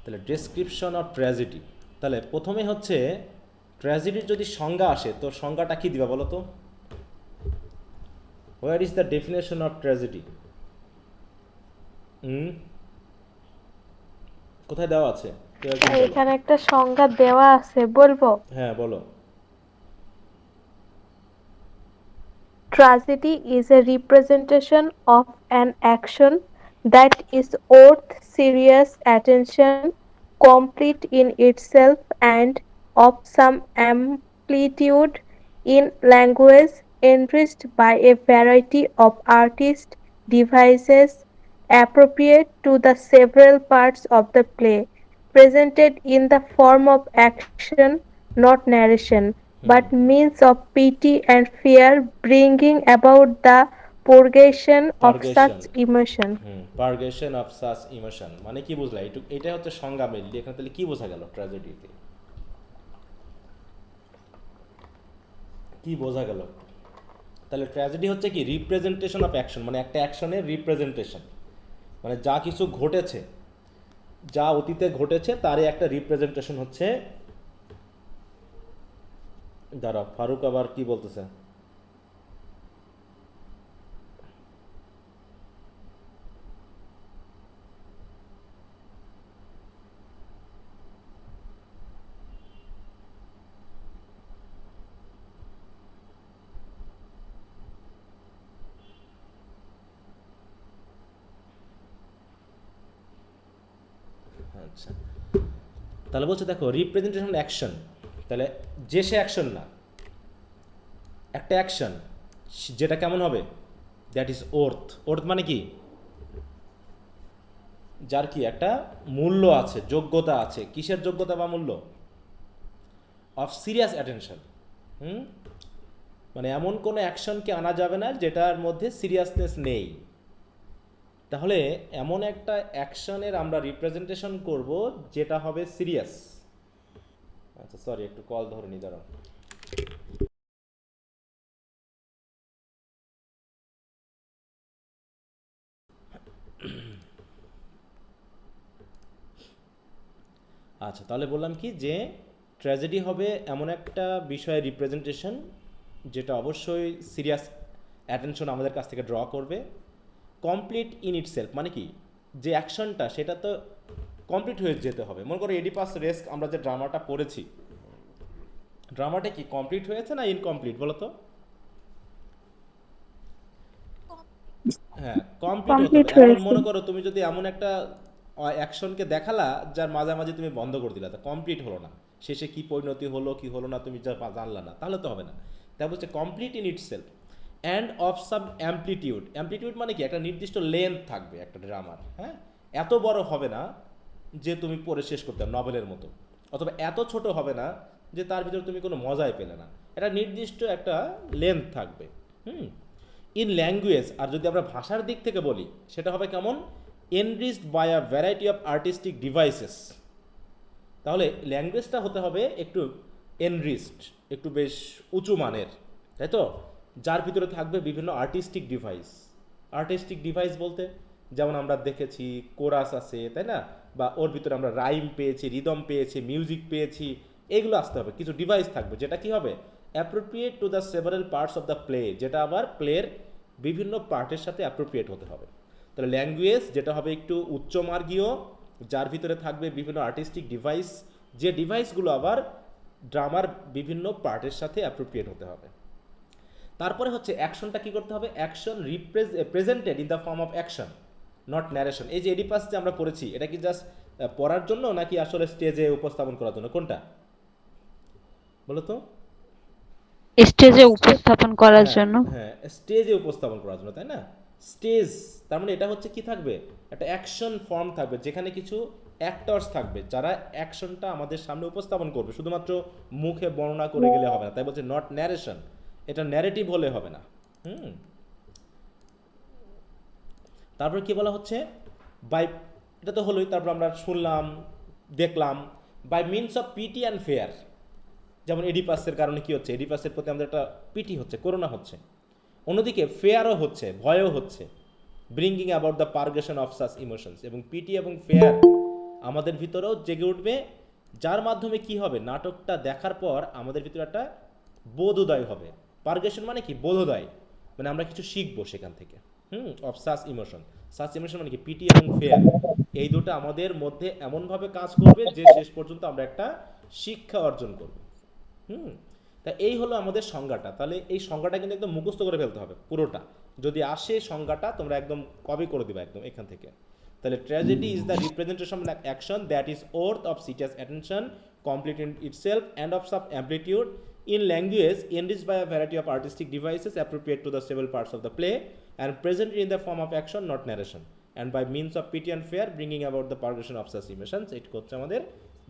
তাহলে description of tragedy, তাহলে প্রথমে হচ্ছে ট্র্যাজেডির যদি সংজ্ঞা আসে তো সংজ্ঞাটা কি দিবা বলো তো? Where is the definition of tragedy? কোথায় দেওয়া আছে? কেউ একজন বলো। এখানে একটা সংজ্ঞা দেওয়া আছে, বলবো? হ্যাঁ বলো। Tragedy is a representation of an action that is worth serious attention, complete in itself, and of some amplitude in language, enriched by a variety of artistic devices appropriate to the several parts of the play, presented in the form of action, not narration, but means of pity and fear, bringing about the purgation of purgation. such emotion. Purgation of such emotion মানে কি বুঝলা? এটা হচ্ছে সংজ্ঞা mainly. এখানে তাহলে কি বোঝা গেল ট্র্যাজেডিতে? কি বোঝা গেল? তাহলে ট্র্যাজেডি হচ্ছে কি রিপ্রেজেন্টেশন অফ অ্যাকশন, মানে একটা অ্যাকশনের রিপ্রেজেন্টেশন, মানে যা কিছু ঘটেছে, যা অতীতে ঘটেছে তারই একটা রিপ্রেজেন্টেশন হচ্ছে। দাঁড়া, ফারুক আবার কি বলতেছে? আচ্ছা, তাহলে বলছে দেখো রিপ্রেজেন্টেশন অ্যাকশন, তাহলে যে সে অ্যাকশন না, একটা অ্যাকশন যেটা কেমন হবে? That is worth. ওর্থ মানে কি? যার কি একটা মূল্য আছে, যোগ্যতা আছে। কিসের যোগ্যতা বা মূল্য? Of serious attention. হুম, মানে এমন কোনো অ্যাকশনকে আনা যাবে না যেটার মধ্যে সিরিয়াসনেস নেই। তাহলে এমন একটা অ্যাকশনের আমরা রিপ্রেজেন্টেশন করব যেটা হবে সিরিয়াস। আচ্ছা সরি, একটু কল ধরে নি, দাঁড়াও। আচ্ছা, তাহলে বললাম কি যে ট্র্যাজেডি হবে এমন একটা বিষয়ের রিপ্রেজেন্টেশন যেটা অবশ্যই সিরিয়াস অ্যাটেনশন আমাদের কাছ থেকে ড্র করবে। কমপ্লিট ইন ইটসেলফ মানে কি? যে অ্যাকশনটা সেটা তো কমপ্লিট হয়ে যেতে হবে। মনে করো এডিপাস রেস্ক আমরা যে ড্রামাটা পড়েছি, ড্রামাটা কি কমপ্লিট হয়েছে না ইনকমপ্লিট বলো তো? হ্যাঁ, কমপ্লিট হতে হবে। কমপ্লিট এমন হয়েছে। মনে করো তুমি যদি এমন একটা অ্যাকশনকে দেখালা যার মাঝামাঝি তুমি বন্ধ করে দিলা, তা কমপ্লিট হলো না। শেষে কি পরিণতি হলো কি হলো না তুমি যা জানলা না, তাহলে তো হবে না। তাই বলছে complete in itself and of some amplitude. Amplitude মানে কি? একটা নির্দিষ্ট লেন্থ থাকবে একটা ড্রামার। হ্যাঁ, এত বড় হবে না যে তুমি পড়ে শেষ করতে নভেলের মতো, অথবা এত ছোট হবে না যে তার ভিতরে তুমি কোনো মজাই পেলে না। এটা নির্দিষ্ট একটা লেন্থ থাকবে। হুম, ইন ল্যাঙ্গুয়েজ, আর যদি আমরা ভাষার দিক থেকে বলি সেটা হবে কেমন? Enriched by a variety of artistic devices. তাহলে ল্যাঙ্গুয়েজটা হতে হবে একটু এনরিচড, একটু বেশ উঁচু মানের, তাই তো? যার ভিতরে থাকবে বিভিন্ন আর্টিস্টিক ডিভাইস। আর্টিস্টিক ডিভাইস বলতে যেমন আমরা দেখেছি কোরাস আছে, তাই না? বা ওর ভিতরে আমরা রাইম পেয়েছি, রিদম পেয়েছি, মিউজিক পেয়েছি। এগুলো আসতে হবে, কিছু ডিভাইস থাকবে যেটা কি হবে? Appropriate to the several parts of the play, যেটা আবার প্লের বিভিন্ন পার্টের সাথে অ্যাপ্রোপ্রিয়েট হতে হবে। তাহলে ল্যাঙ্গুয়েজ যেটা হবে একটু উচ্চমার্গীয়, যার ভিতরে থাকবে বিভিন্ন আর্টিস্টিক ডিভাইস, যে ডিভাইসগুলো আবার ড্রামার বিভিন্ন পার্টের সাথে অ্যাপ্রোপ্রিয়েট হতে হবে। তারপরে হচ্ছে অ্যাকশনটা কি করতে হবে? Action presented in the form of action, not narration. এই যে এডিপাস যে আমরা পড়েছি, এটা কি জাস্ট পড়ার জন্য নাকি আসলে স্টেজে উপস্থাপন করার জন্য? কোনটা বলো তো? স্টেজে উপস্থাপন করার হ্যাঁ জন্য। হ্যাঁ, স্টেজে উপস্থাপন করার জন্য, তাই না? স্টেজ তার মানে এটা হচ্ছে কি থাকবে? একটা অ্যাকশন ফর্ম থাকবে যেখানে কিছু অ্যাক্টরস থাকবে যারা অ্যাকশনটা আমাদের সামনে উপস্থাপন করবে, শুধুমাত্র মুখে বর্ণনা করে গেলে হবে না। তাই বলছে নট ন্যারেশন, এটা ন্যারেটিভ হলে হবে না। হুম, তারপর কি বলা হচ্ছে? বাই, এটা তো হলোই। তারপর আমরা শুনলাম, দেখলাম। By means of pity and fear, যেমন এডিপাসের কারণে কি হচ্ছে? এডিপাসের প্রতি আমাদের একটা পিটি হচ্ছে, করোনা হচ্ছে। অন্যদিকে ফেয়ারও হচ্ছে, ভয়ও হচ্ছে। Bringing about the purgation of such emotions, এবং পিটি এবং ফেয়ার আমাদের ভিতরেও জেগে উঠবে, যার মাধ্যমে কি হবে, নাটকটা দেখার পর আমাদের ভিতরে একটা বোধোদয় হবে। পারগেশন মানে কি, বোধোদয়, মানে আমরা কিছু শিখবো সেখান থেকে। অফ সাস ইমোশন মানে কি, পিটি এবং ফেয়ার, এই দুটো আমাদের মধ্যে এমনভাবে কাজ করবে যে শেষ পর্যন্ত আমরা একটা শিক্ষা অর্জন করব। হুম তা এই হলো আমাদের সংজ্ঞাটা। তাহলে এই সংজ্ঞাটা কিন্তু একদম মুখস্থ করে ফেলতে হবে পুরোটা, যদি আসে সংজ্ঞাটা তোমরা একদম কপি করে দিবা একদম এখান থেকে। তাহলে tragedy is the representation of action that is worth of serious attention, complete in itself and of sub amplitude in language enriched by a variety of artistic devices appropriate to the several parts of the play and presented in the form of action not narration and by means of pity and fear bringing about the progression of such emotions. এটা হচ্ছে আমাদের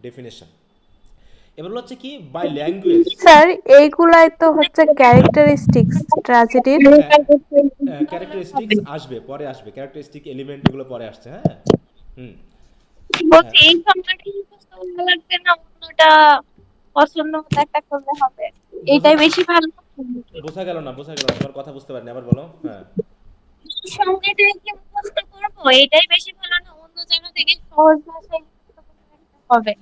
definition. এবার হচ্ছে কি, by language. Sir এইগুলাই তো হচ্ছে characteristics ট্র্যাজেডির। Characteristics আসবে পরে, আসবে ক্যারেক্টারিস্টিক এলিমেন্ট, এগুলো পরে আসছে। হ্যাঁ হুম হ্যাঁ বলছি এই সংখ্যাটা মুখস্থ করা লাগবে না, অন্যটা পছন্দ মতো একটা করলে হবে? বোঝা এইটাই বেশি ভালো নাকি? বোঝা গেল না, বোঝা গেল না, তোমার কথা বুঝতে পারিনি, আবার বলো। হ্যাঁ এই সংখ্যাটা কি মুখস্থ করবো? এটাই বেশি ভালো না অন্য জায়গা থেকে সহজ ভাষায় মুখস্থ করে রাখতে হবে?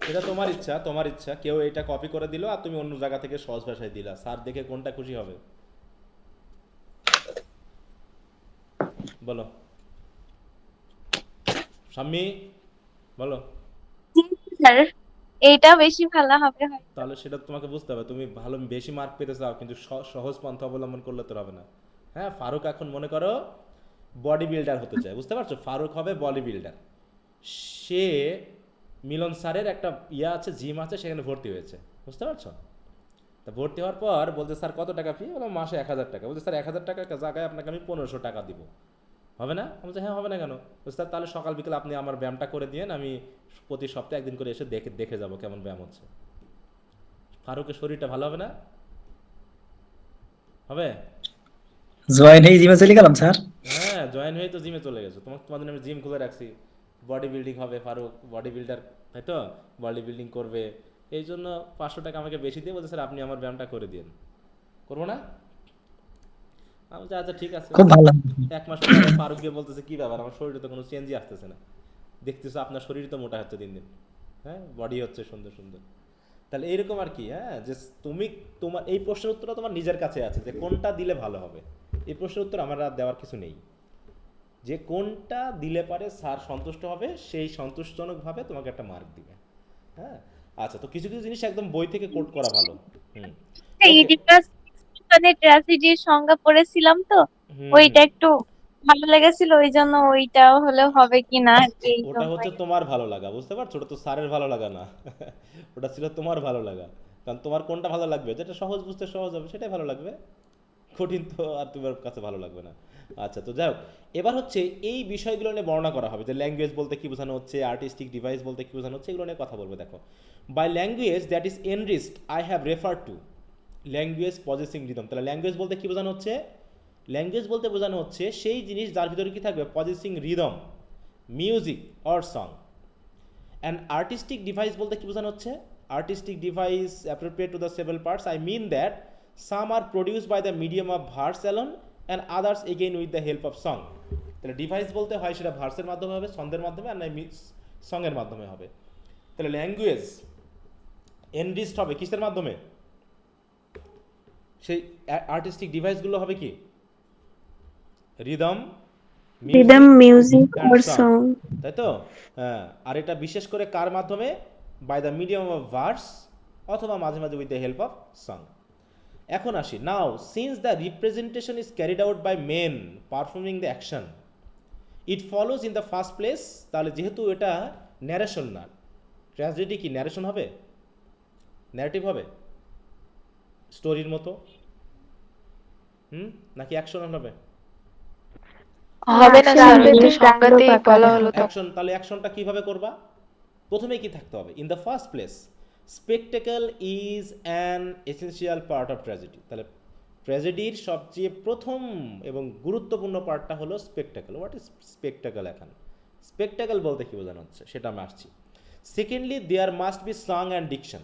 এটা তোমার ইচ্ছা, তোমার ইচ্ছা। কেউ এটা কপি করে দিল আর তুমি অন্য জায়গা থেকে সহজ ভাষায় দিলা, স্যার দেখে কোনটা খুশি হবে বলো শাম্মী, বলো। জি স্যার, এইটা বেশি ভালো হবে হয়তো। তাহলে সেটা তোমাকে বুঝতে হবে, তুমি ভালো বেশি মার্ক পেতে চাও কিন্তু সহজ পন্থা অবলম্বন করলে তো হবে না। হ্যাঁ, ফারুক এখন মনে করো বডি বিল্ডার হতে চায়, বুঝতে পারছো, ফারুক হবে বডি বিল্ডার। সে মিলন স্যারের একটা ইয়ে আছে, জিম আছে, সেখানে ভর্তি হয়েছে, বুঝতে পারছো। তা ভর্তি হওয়ার পর বলতে, স্যার কত টাকা ফি? বললাম মাসে 1,000 টাকা। বলছে স্যার 1,000 টাকা জায়গায় আপনাকে আমি 1500 টাকা দিব, হবে না? আমি বলছি হ্যাঁ হবে না কেন? বলছে স্যার তাহলে সকাল বিকেল আপনি আমার ব্যায়ামটা করে দিয়েন, আমি প্রতি সপ্তাহে একদিন করে এসে দেখে দেখে যাবো কেমন ব্যায়াম হচ্ছে। ফারুকের শরীরটা ভালো হবে না? হবে? জয়েন হয়ে জিমে চলে গেলাম স্যার। হ্যাঁ, জয়েন হয়ে তো জিমে চলে গেছো, তোমাদের আমি জিম খুলে রাখছি। বডি বিল্ডিং হবে ফারুক, বডি বিল্ডার, তাই তো, বডি বিল্ডিং করবে। এই জন্য 500 টাকা আমাকে বেশি দিয়ে বলছে স্যার আপনি আমার ব্যায়ামটা করে দিন। করবো না? আমি বলছি আচ্ছা ঠিক আছে। খুব ভালো। 1 মাস পরে ফারুক গিয়ে বলতেছে কি ব্যাপার, আমার শরীরে তো কোনো চেঞ্জই আসতেছে না, দেখতেছো আপনার শরীর তো মোটা হচ্ছে দিন দিন, হ্যাঁ বডি হচ্ছে সুন্দর সুন্দর। তাহলে এইরকম আর কি, হ্যাঁ, যে তুমি, তোমার এই প্রশ্নের উত্তরটা তোমার নিজের কাছে আছে যে কোনটা দিলে ভালো হবে। এই প্রশ্নের উত্তর আমার আর দেওয়ার কিছু নেই, যে কোনটা দিলে পারে স্যার সন্তুষ্ট হবে, সেই সন্তোষজনকভাবে তোমাকে একটা মার্ক দিবে। হ্যাঁ আচ্ছা, তো কিছু কিছু জিনিস একদম বই থেকে কোট করা ভালো। হুম ওকে। ইডিপাস মানে ট্র্যাজেডির সংজ্ঞা পড়েছিলাম তো, হুম হুম ওইটা একটু ভালো লেগেছিল, ওই জন্য ওইটাও হলে হবে কিনা এই ওটা হচ্ছে জন্যই। তোমার ভালো লাগা, বুঝতে পারছো, ওটা তো স্যারের ভালো লাগা না ওটা ছিল তোমার ভালো লাগা। কারণ তোমার কোনটা ভালো লাগবে, যেটা সহজ বুঝতে সহজ হবে সেটাই ভালো লাগবে, কঠিন তো আর তোমার কাছে ভালো লাগবে না। আচ্ছা, তো যাই হোক, এবার হচ্ছে এই বিষয়গুলো নিয়ে বর্ণনা করা হবে, যে ল্যাঙ্গুয়েজ বলতে কী বোঝানো হচ্ছে, আর্টিস্টিক ডিভাইস বলতে কী বোঝানো হচ্ছে, এগুলো নিয়ে কথা বলবে। দেখো, by language that is enriched I have refer to language possessing rhythm. তাহলে ল্যাঙ্গুয়েজ বলতে কী বোঝানো হচ্ছে? ল্যাঙ্গুয়েজ বলতে বোঝানো হচ্ছে সেই জিনিস যার ভিতরে কী থাকবে, possessing rhythm, music or song. And artistic device বলতে কী বোঝানো হচ্ছে? Artistic device appropriate to the several parts, I mean that some are produce by the medium of verse alone and others again with the help of song. তাহলে device বলতে হয় সেটা ভার্সের মাধ্যমে হবে, ছন্দের মাধ্যমে, আর নয় সঙের মাধ্যমে হবে। তাহলে ল্যাঙ্গুয়েজ এনরিচড হবে কিসের মাধ্যমে? সেই আর্টিস্টিক ডিভাইসগুলো হবে কি? Rhythm, rhythm, music music and or song, song. তাই তো। হ্যাঁ, আর এটা বিশেষ করে কার মাধ্যমে? By the medium of verse, অথবা মাঝে মাঝে with the help of song. এখন আসি, now since the representation is carried out by men performing the action, it follows in the first place. তাহলে যেহেতু এটা ন্যারেশন না, ট্র্যাজেডি কি ন্যারেশন হবে, ন্যারেটিভ হবে, স্টোরির মতো, নাকি অ্যাকশন হবে? হবে না স্যার, ওই তো ট্র্যাজেডির ডায়লগ সংজ্ঞাতেই আকারে বলা হলো হবে। তো। অ্যাকশন, তাহলে অ্যাকশনটা কিভাবে করবা? প্রথমে কি থাকতে হবে? In the first place spectacle is an essential part of tragedy. তাহলে ট্র্যাজেডির সবচেয়ে প্রথম এবং গুরুত্বপূর্ণ পার্টটা হলো স্পেকটেকল। What is spectacle? এখন স্পেকটেকল বলতে কি বোঝানো হচ্ছে সেটা আমি আসছি। Secondly, there must be song and diction.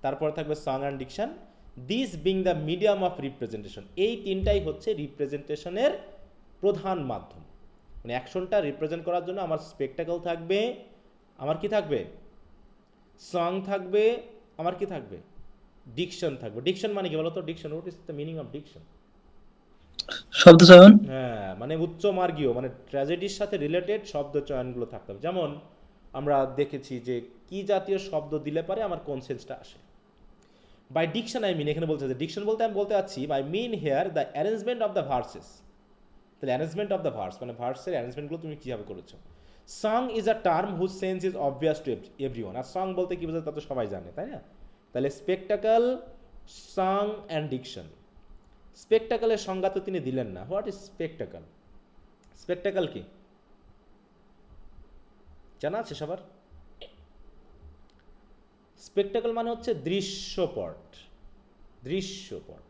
তারপর থাকবে song and diction, this being the medium of representation. এই তিনটাই হচ্ছে রিপ্রেজেন্টেশনের প্রধান মাধ্যম। মানে অ্যাকশনটা রিপ্রেজেন্ট করার জন্য আমার স্পেকটেকল থাকবে, আমার কি থাকবে? সং থাকবে, আমার কি থাকবে? ডিকশন থাকবে। ডিকশন মানে কি বলো তো? Diction, what is the meaning of diction? শব্দ চয়ন। হ্যাঁ, মানে উচ্চ মার্গীয়, মানে ট্র্যাজেডির সাথে রিলেটেড শব্দ চয়নগুলো থাকতে হবে। যেমন আমরা দেখেছি যে কি জাতীয় শব্দ দিলে পারে আমার কোন সেন্সটা আসে। বাই ডিকশন আই মিন, এখানে বলতে চাচ্ছি ডিকশন বলতে আমি বলতে চাচ্ছি by mean here the arrangement of the verses. তাহলে অ্যারেঞ্জমেন্ট অফ দ্য ভার্স মানে ভার্সের অ্যারেঞ্জমেন্টগুলো তুমি কীভাবে করেছো। Song is a term whose sense is obvious to everyone. আর সং বলতে কী বোঝায় তা তো সবাই জানে, তাই না? তাহলে স্পেকটাকল, সং অ্যান্ড ডিকশন। স্পেকটাকলের সংজ্ঞা তো তিনি দিলেন না। What is spectacle? স্পেকটাকল কি জানা আছে সবার? স্পেকটাকল মানে হচ্ছে দৃশ্যপট। দৃশ্যপট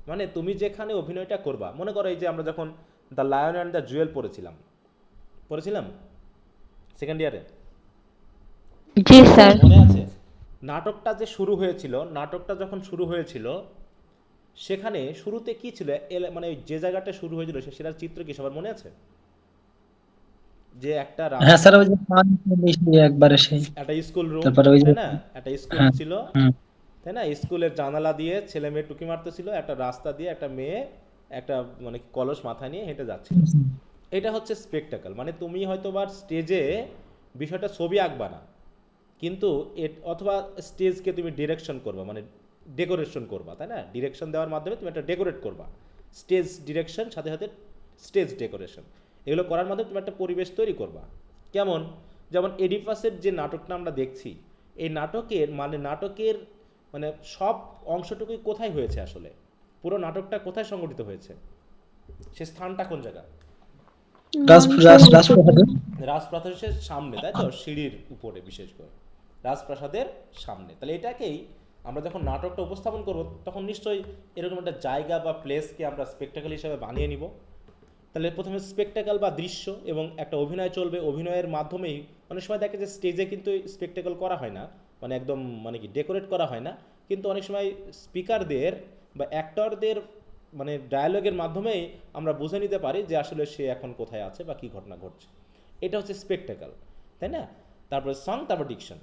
মানে তুমি যেখানে অভিনয়টা করবা, মনে করো এই যে আমরা যখন the lion and the Jewel পড়েছিলাম সেকেন্ড ইয়ারে, জি স্যার। মনে আছে? নাটকটা যে শুরু হয়েছিল, নাটকটা যখন শুরু হয়েছিল সেখানে শুরুতে কি ছিল, মানে যে জায়গাটা শুরু হয়েছিল সেটার চিত্র কি সবার মনে আছে? যে একটা হ্যাঁ রাস্তা, স্যার, ওই যে একবারে সেই, একটা স্কুল রুম, তারপরে ওই যে, তাই না? একটা স্কুল হ্যাঁ, ছিল, হুম, তাই না? স্কুলের জানালা দিয়ে ছেলে মেয়ে টুকি মারতেছিল, একটা রাস্তা দিয়ে একটা মেয়ে একটা মানে কলস মাথায় নিয়ে হেঁটে যাচ্ছিল। এটা হচ্ছে স্পেকটাকল। মানে তুমি হয়তো বা স্টেজে বিষয়টা ছবি আঁকবা না, কিন্তু অথবা স্টেজকে তুমি ডিরেকশন করবা, মানে ডেকোরেশন করবা, তাই না? ডিরেকশন দেওয়ার মাধ্যমে তুমি একটা ডেকোরেট করবা। স্টেজ ডিরেকশন সাথে সাথে স্টেজ ডেকোরেশন, এগুলো করার মাধ্যমে তুমি একটা পরিবেশ তৈরি করবা। কেমন? যেমন এডিপাসের যে নাটকটা আমরা দেখছি, এই নাটকের মানে সব অংশটুকুই কোথায় হয়েছে আসলে? পুরো নাটকটা কোথায় সংগঠিত হয়েছে? সে স্থানটা কোন জায়গা? রাজপ্রাসাদে। রাজপ্রাসাদের সামনে, তাই তো? সিঁড়ির উপরে, বিশেষ করে রাজপ্রাসাদের সামনে। তাহলে এটাকেই আমরা যখন নাটকটা উপস্থাপন করব তখন নিশ্চয়ই এরকম একটা জায়গা বা প্লেসকে আমরা স্পেকটাকল হিসেবে বানিয়ে নিব। তাহলে প্রথমে স্পেকটাকল বা দৃশ্য, এবং একটা অভিনয় চলবে। অভিনয়ের মাধ্যমেই অনেক সময় দেখে যে স্টেজে কিন্তু স্পেকটাকল করা হয় না, মানে একদম মানে কি ডেকোরেট করা হয় না, কিন্তু অনেক সময় স্পিকারদের বা অ্যাক্টরদের মানে ডায়ালগের মাধ্যমেই আমরা বুঝে নিতে পারি যে আসলে সে এখন কোথায় আছে বা কী ঘটনা ঘটছে। এটা হচ্ছে স্পেকটাকল, তাই না? তারপরে সং, তারপর diction.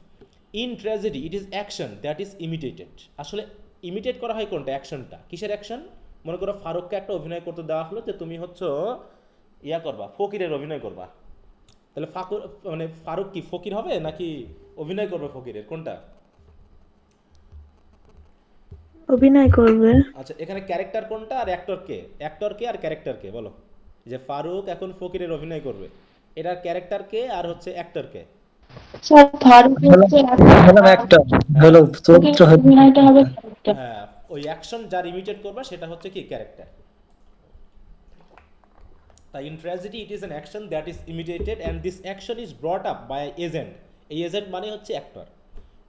In tragedy it is action that is imitated. আসলে ইমিটেট করা হয় কোনটা? অ্যাকশনটা। কিসের অ্যাকশন? মনে করো ফারুককে একটা অভিনয় করতে দেওয়া হলো যে তুমি হচ্ছে ইয়া করবা, ফকিরের অভিনয় করবা। তাহলে মানে ফারুক কি ফকির হবে নাকি অভিনয় করবে ফকিরের, কোনটা? অভিনয় করবে। আচ্ছা, এখানে ক্যারেক্টার কোনটা আর অ্যাক্টর কে? অ্যাক্টর কে আর ক্যারেক্টার কে বলো? যে ফারুক এখন ফকিরের অভিনয় করবে, এটার ক্যারেক্টার কে আর হচ্ছে অ্যাক্টর কে? স্যার ফারুক হলো হচ্ছে হলো একটা, হ্যাঁ, হলো চরিত্র হলো অভিনয়টা হবে একটা। ক্যারেক্টার। হ্যাঁ, ওই অ্যাকশন যার ইমিটেট করবা সেটা হচ্ছে কি? ক্যারেক্টার। তাই in tragedy it is an action that is imitated and this action is brought up by agent. এই এজেন্ট মানে হচ্ছে actor,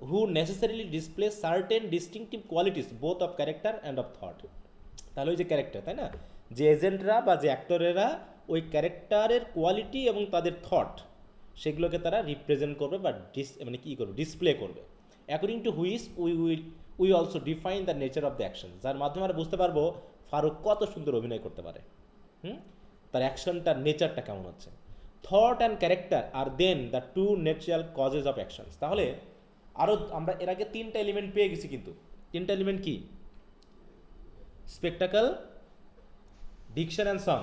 who necessarily display certain distinctive qualities both of character and of thought. তাহলে ওই যে character, তাই না? যে এজেন্টরা বা যে অ্যাক্টরেরা ওই ক্যারেক্টারের কোয়ালিটি এবং তাদের থট সেগুলোকে তারা রিপ্রেজেন্ট করবে বা মানে কী করবে? ডিসপ্লে করবে। According to which we also define the nature of the action. যার মাধ্যমে আমরা বুঝতে পারবো ফারুক কত সুন্দর অভিনয় করতে পারে, তার অ্যাকশনটার নেচারটা কেমন হচ্ছে। Thought and character are then the two natural causes of actions. তাহলে আরও আমরা এর আগে তিনটা এলিমেন্ট পেয়ে গেছি, কিন্তু তিনটা এলিমেন্ট কি? Spectacle, diction and song.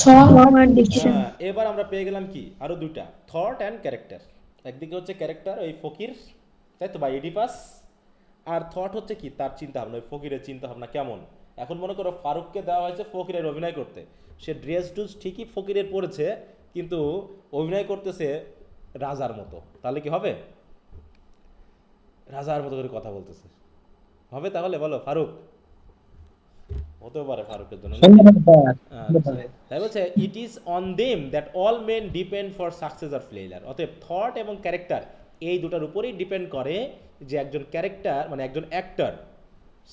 Song আর ডিকশন। হ্যাঁ, এবার আমরা পেয়ে গেলাম কি? আরও দুইটা, থট অ্যান্ড ক্যারেক্টার। একদিকে হচ্ছে ক্যারেক্টার ওই ফকির, তাই তো, বা এডিপাস, আর থট হচ্ছে কি? তার চিন্তা ভাবনা, ওই ফকিরের চিন্তা ভাবনা কেমন। এখন মনে করো ফারুককে দেওয়া হয়েছে ফকিরের অভিনয় করতে, সে ড্রেস ডুস ঠিকই ফকিরের পরেছে, কিন্তু অভিনয় করতেছে রাজার মতো। তাহলে কি হবে? রাজার মতো করে কথা বলতেছে, হবে? তাহলে বলো ফারুক হতেও পারে ফারুকের জন্য নাকি? আচ্ছা, তাই বলছে it is on them that all men depend for success or failure. অতএব থট এবং ক্যারেক্টার এই দুটার উপরেই ডিপেন্ড করে যে একজন ক্যারেক্টার মানে একজন অ্যাক্টর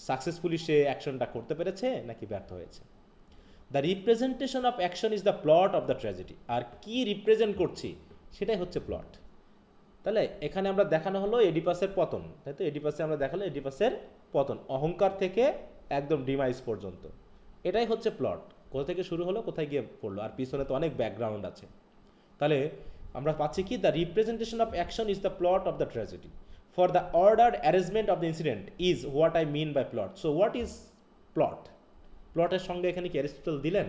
সাকসেসফুলি সে অ্যাকশনটা করতে পেরেছে নাকি ব্যর্থ হয়েছে। The representation of action is the plot of the tragedy. আর কি রিপ্রেজেন্ট করছি সেটাই হচ্ছে প্লট। তাহলে এখানে আমরা দেখানো হলো এডিপাসের পতন, তাই তো? এডিপাসে আমরা দেখালো এডিপাসের পতন, অহংকার থেকে একদম ডিমাইস পর্যন্ত। এটাই হচ্ছে প্লট, কোথা থেকে শুরু হলো কোথায় গিয়ে পড়লো, আর পিছনে তো অনেক ব্যাকগ্রাউন্ড আছে। তাহলে আমরা পাচ্ছি কি the representation of action is the plot of the tragedy for the ordered arrangement of the incident is what I mean by plot. So what is plot? প্লটের সঙ্গে এখানে কি অ্যারিস্টটল দিলেন?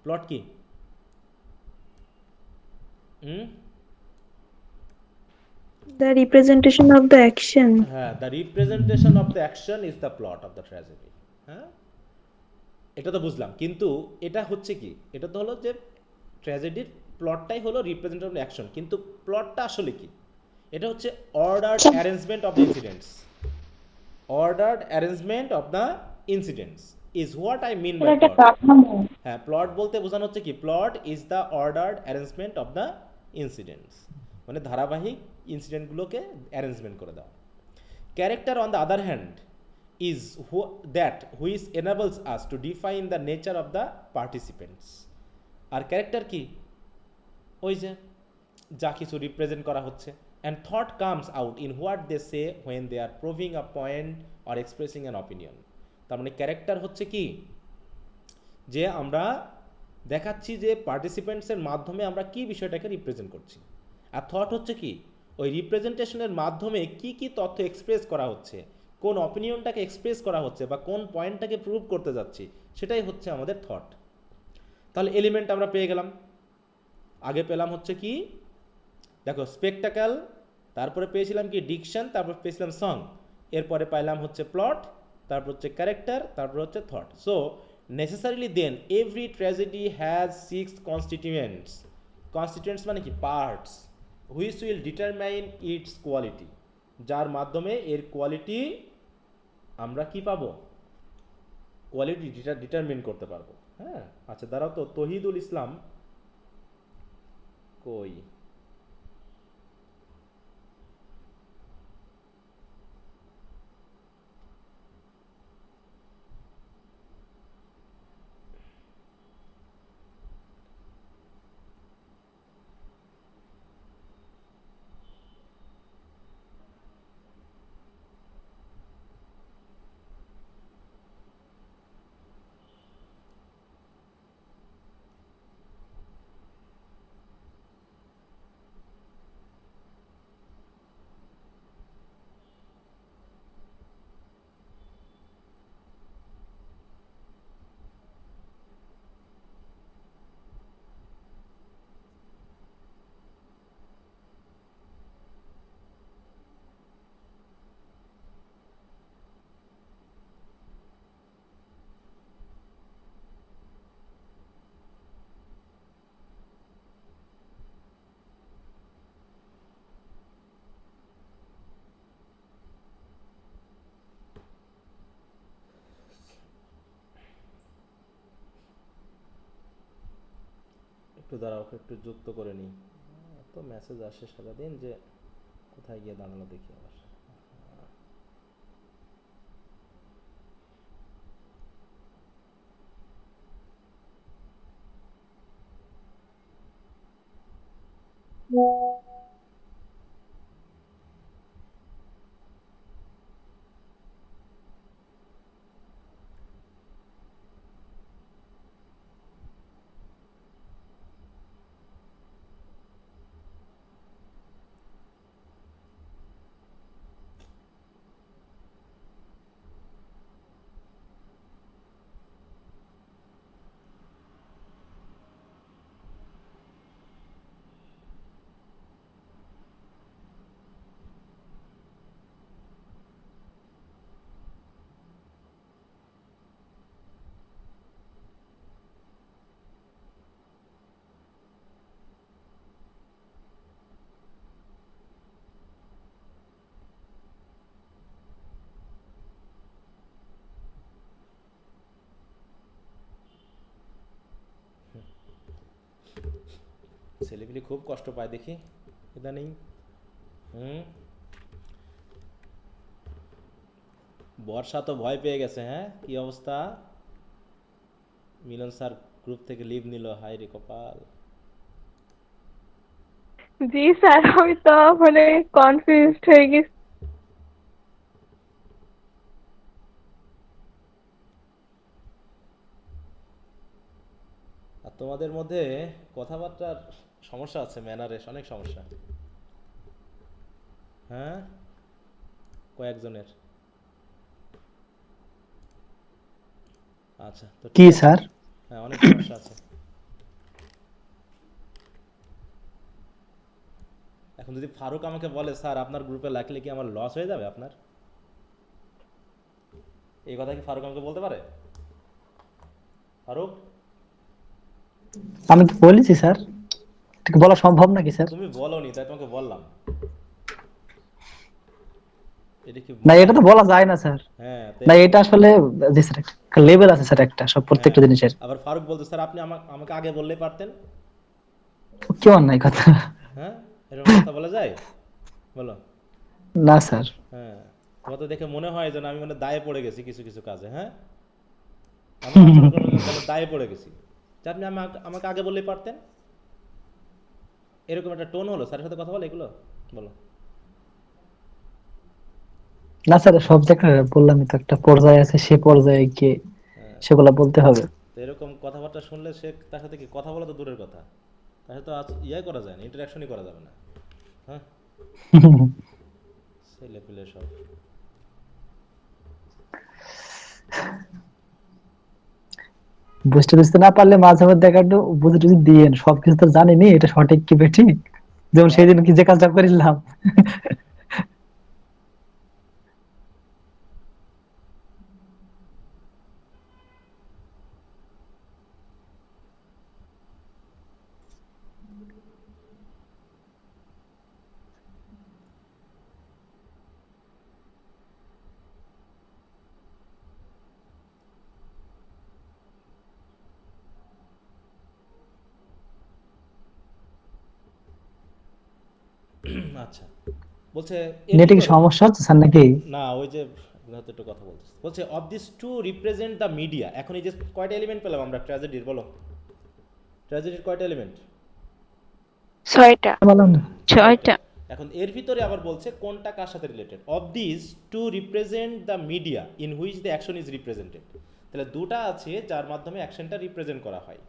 প্লট কি? The representation of the action. হ্যাঁ, the representation of the action is the plot of the tragedy. হ্যাঁ, এটা তো বুঝলাম, কিন্তু এটা হচ্ছে কি, এটা তো হলো যে ট্র্যাজেডির প্লটটাই হলো রিপ্রেজেন্টেশন অফ অ্যাকশন, কিন্তু প্লটটা আসলে কি? এটা হচ্ছে ordered arrangement of the incidents. Ordered arrangement of the incidents is what I mean by একটা প্লট। কাঠামো। হ্যাঁ, প্লট বলতে বোঝানো হচ্ছে কি, plot is the ordered arrangement of the incidents, মানে ধারাবাহিক ইনসিডেন্টগুলোকে অ্যারেঞ্জমেন্ট করে দাও। Character on the other hand is that which enables us to define the nature of the participants. আর ক্যারেক্টার কি? ওই যে যা কিছু রিপ্রেজেন্ট করা হচ্ছে। And thought comes out in what they say when they are proving a point or expressing an opinion. তার মানে ক্যারেক্টার হচ্ছে কি, যে আমরা দেখাচ্ছি যে পার্টিসিপেন্টসের মাধ্যমে আমরা কি বিষয়টাকে রিপ্রেজেন্ট করছি। আর থট হচ্ছে কি, ওই রিপ্রেজেন্টেশনের মাধ্যমে কি কি তথ্য এক্সপ্রেস করা হচ্ছে, কোন অপিনিয়নটাকে এক্সপ্রেস করা হচ্ছে বা কোন পয়েন্টটাকে প্রুভ করতে যাচ্ছি, সেটাই হচ্ছে আমাদের থট। তাহলে এলিমেন্ট আমরা পেয়ে গেলাম। আগে পেলাম হচ্ছে কি, দেখো স্পেকটাকেল, তারপরে পেয়েছিলাম কি ডিকশন, তারপর পেয়েছিলাম সং, এরপরে পাইলাম হচ্ছে প্লট, তারপর হচ্ছে ক্যারেক্টার, তারপর হচ্ছে thought. So necessarily then every tragedy has 6 constituents. Constituents মানে কি? Parts, which will determine its quality, যার মাধ্যমে এর কোয়ালিটি আমরা কি পাবো? কোয়ালিটি ডিটারমিন করতে পারবো। হ্যাঁ, আচ্ছা দাঁড়াও তো, তহিদুল ইসলাম কই? একটু দাঁড়াও, ওকে একটু যুক্ত করে নিই। তো মেসেজ আসে সারাদিন, যে কোথায় গিয়ে দাঁড়ালো দেখি আবার। ছেলেপিলি খুব কষ্ট পায় দেখি ইদানিং। বর্ষা তো ভয় পেয়ে গেছে। হ্যাঁ, কি অবস্থা? মিলন স্যার গ্রুপ থেকে লিভ নিল, হাই রে কপাল। জি স্যার, আমি তো মানে কনফিউজড হয়ে গেছি। তোমাদের মধ্যে কথাবার্তার সমস্যা আছে, ম্যানারে অনেক সমস্যা। হ্যাঁ, কয়েকজনের। আচ্ছা, তো কি ঠিক আছে। স্যার? হ্যাঁ, অনেক সমস্যা আছে। এখন যদি ফারুক আমাকে বলে স্যার আপনার গ্রুপে লাগলে কি আমার লস হয়ে যাবে আপনার, এই কথা কি ফারুক আমাকে বলতে পারে? ফারুক, আমি কি বলেছি স্যার? এটা কি বলা সম্ভব নাকি স্যার? তুমি বলোনি তাই তোমাকে বললাম। এটা কি না, মানায়? এটা তো বলা যায় না স্যার। হ্যাঁ, তো না, এরকম। এটা আসলে যে স্যার একটা লেভেল আছে স্যার, একটা সব হ্যাঁ, প্রত্যেকটা জিনিসের। আবার ফারুক বলতো স্যার আপনি আমাকে আগে বললেই পারতেন। কি অন্যায় কথা! হ্যাঁ, এরকম কথা বলা যায়? বলো। না স্যার। হ্যাঁ, তোমার তো দেখে মনে হয় যেন আমি মানে দায়ে পড়ে গেছি কিছু কিছু কাজে। হ্যাঁ, এমন আচরণ করো যেন দায়ে পড়ে গেছি, যে আপনি আমাকে আগে বললেই পারতেন। এরকম একটা টোন হলো স্যারের সাথে কথা বলে এগুলো, বলো। না স্যার, সব জায়গায় বললামই তো, একটা পর্যায়ে আছে, সে পর্যায়ে গিয়ে হ্যাঁ, সেগুলা বলতে হবে। তো এরকম কথাবার্তা শুনলে সে তার সাথে কি কথা বলা তো দূরের কথা, তার সাথে তো ইয়াই করা যায় না, ইন্টারাকশনই করা যাবে না। হ্যাঁ, ছেলে পেলে সব। বুঝতে বুঝতে না পারলে মাঝে মধ্যে একটু বুঝে টুঝে দিয়েন, সবকিছু তো জানিনি এটা সঠিক কি বেঠিক। যেমন সব সেদিন কি যে কাজটা করিলাম। আচ্ছা, বলছে এর নেটে কি ভিতরে, সমস্যা হচ্ছে স্যার নাকি? না ওই যে হয়তো একটু কথা বলতেছে, বলছে of this to represent the media. এখন এই যে কয়টা এলিমেন্ট পেলাম আমরা ট্র্যাজেডির, বলো ট্র্যাজেডির কয়টা এলিমেন্ট? 6টা। বললাম না। ছয়টা। 6টা। এখন এর ভিতরে আবার বলছে কোনটা কার সাথে related. Of this to represent the media in which the action is represented. তাহলে দুটা আছে যার মাধ্যমে অ্যাকশনটা রিপ্রেজেন্ট করা হয়।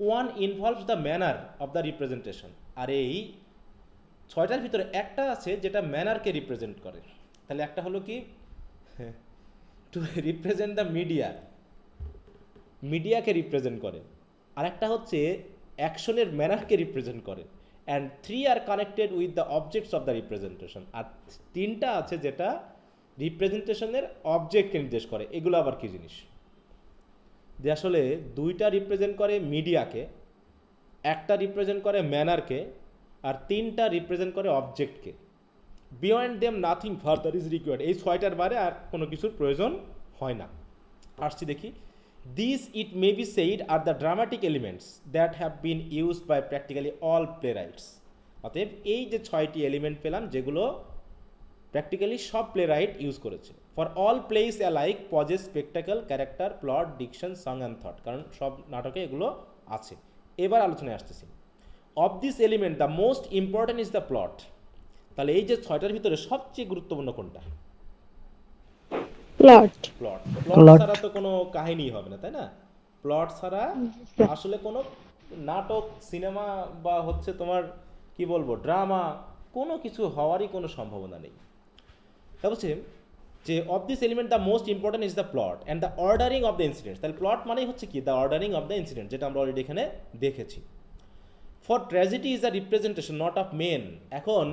One involves the manner of the representation. আর এই ছয়টার ভিতরে একটা আছে যেটা ম্যানারকে রিপ্রেজেন্ট করে। তাহলে একটা হলো কি, টু রিপ্রেজেন্ট দ্য মিডিয়া, মিডিয়াকে রিপ্রেজেন্ট করে। আর একটা হচ্ছে অ্যাকশনের ম্যানারকে রিপ্রেজেন্ট করে। And three are connected with the objects of the representation. আর তিনটা আছে যেটা রিপ্রেজেন্টেশনের অবজেক্টকে নির্দেশ করে। এগুলো আবার কি জিনিস, যে আসলে দুইটা রিপ্রেজেন্ট করে মিডিয়াকে, একটা রিপ্রেজেন্ট করে ম্যানারকে, আর তিনটা রিপ্রেজেন্ট করে অবজেক্টকে। Beyond them nothing further is required. এই ছয়টার বাইরে আর কোনো কিছুর প্রয়োজন হয় না। আসছি দেখি। This it may be said are the dramatic elements that have been used by practically all playwrights. অতএব এই যে ছয়টি এলিমেন্ট পেলাম যেগুলো প্র্যাকটিক্যালি সব প্লে রাইট ইউজ করেছে। For all plays alike possess, spectacle, character, plot, diction, song and thought, কারণ সব নাটকে এগুলো আছে। এবার আলোচনায় আসতেছি। Of this element the most important is the plot. তাহলে এই যে ছয়টার ভিতরে সবচেয়ে গুরুত্বপূর্ণ কোনটা? প্লট। প্লট। Plot plot. ছাড়া তো কোনো কাহিনী হবে না, তাই না? প্লট ছাড়া আসলে কোনো নাটক, সিনেমা বা হচ্ছে তোমার কি বলবো ড্রামা, কোনো কিছু হওয়ারই কোনো সম্ভাবনা নেই। তা বলছে যে of this element the most important is the plot and the ordering of the incident. তাহলে প্লট মানেই হচ্ছে কি the ordering of the incident, যেটা আমরা অলরেডি এখানে দেখেছি। For tragedy is the representation not of men. এখন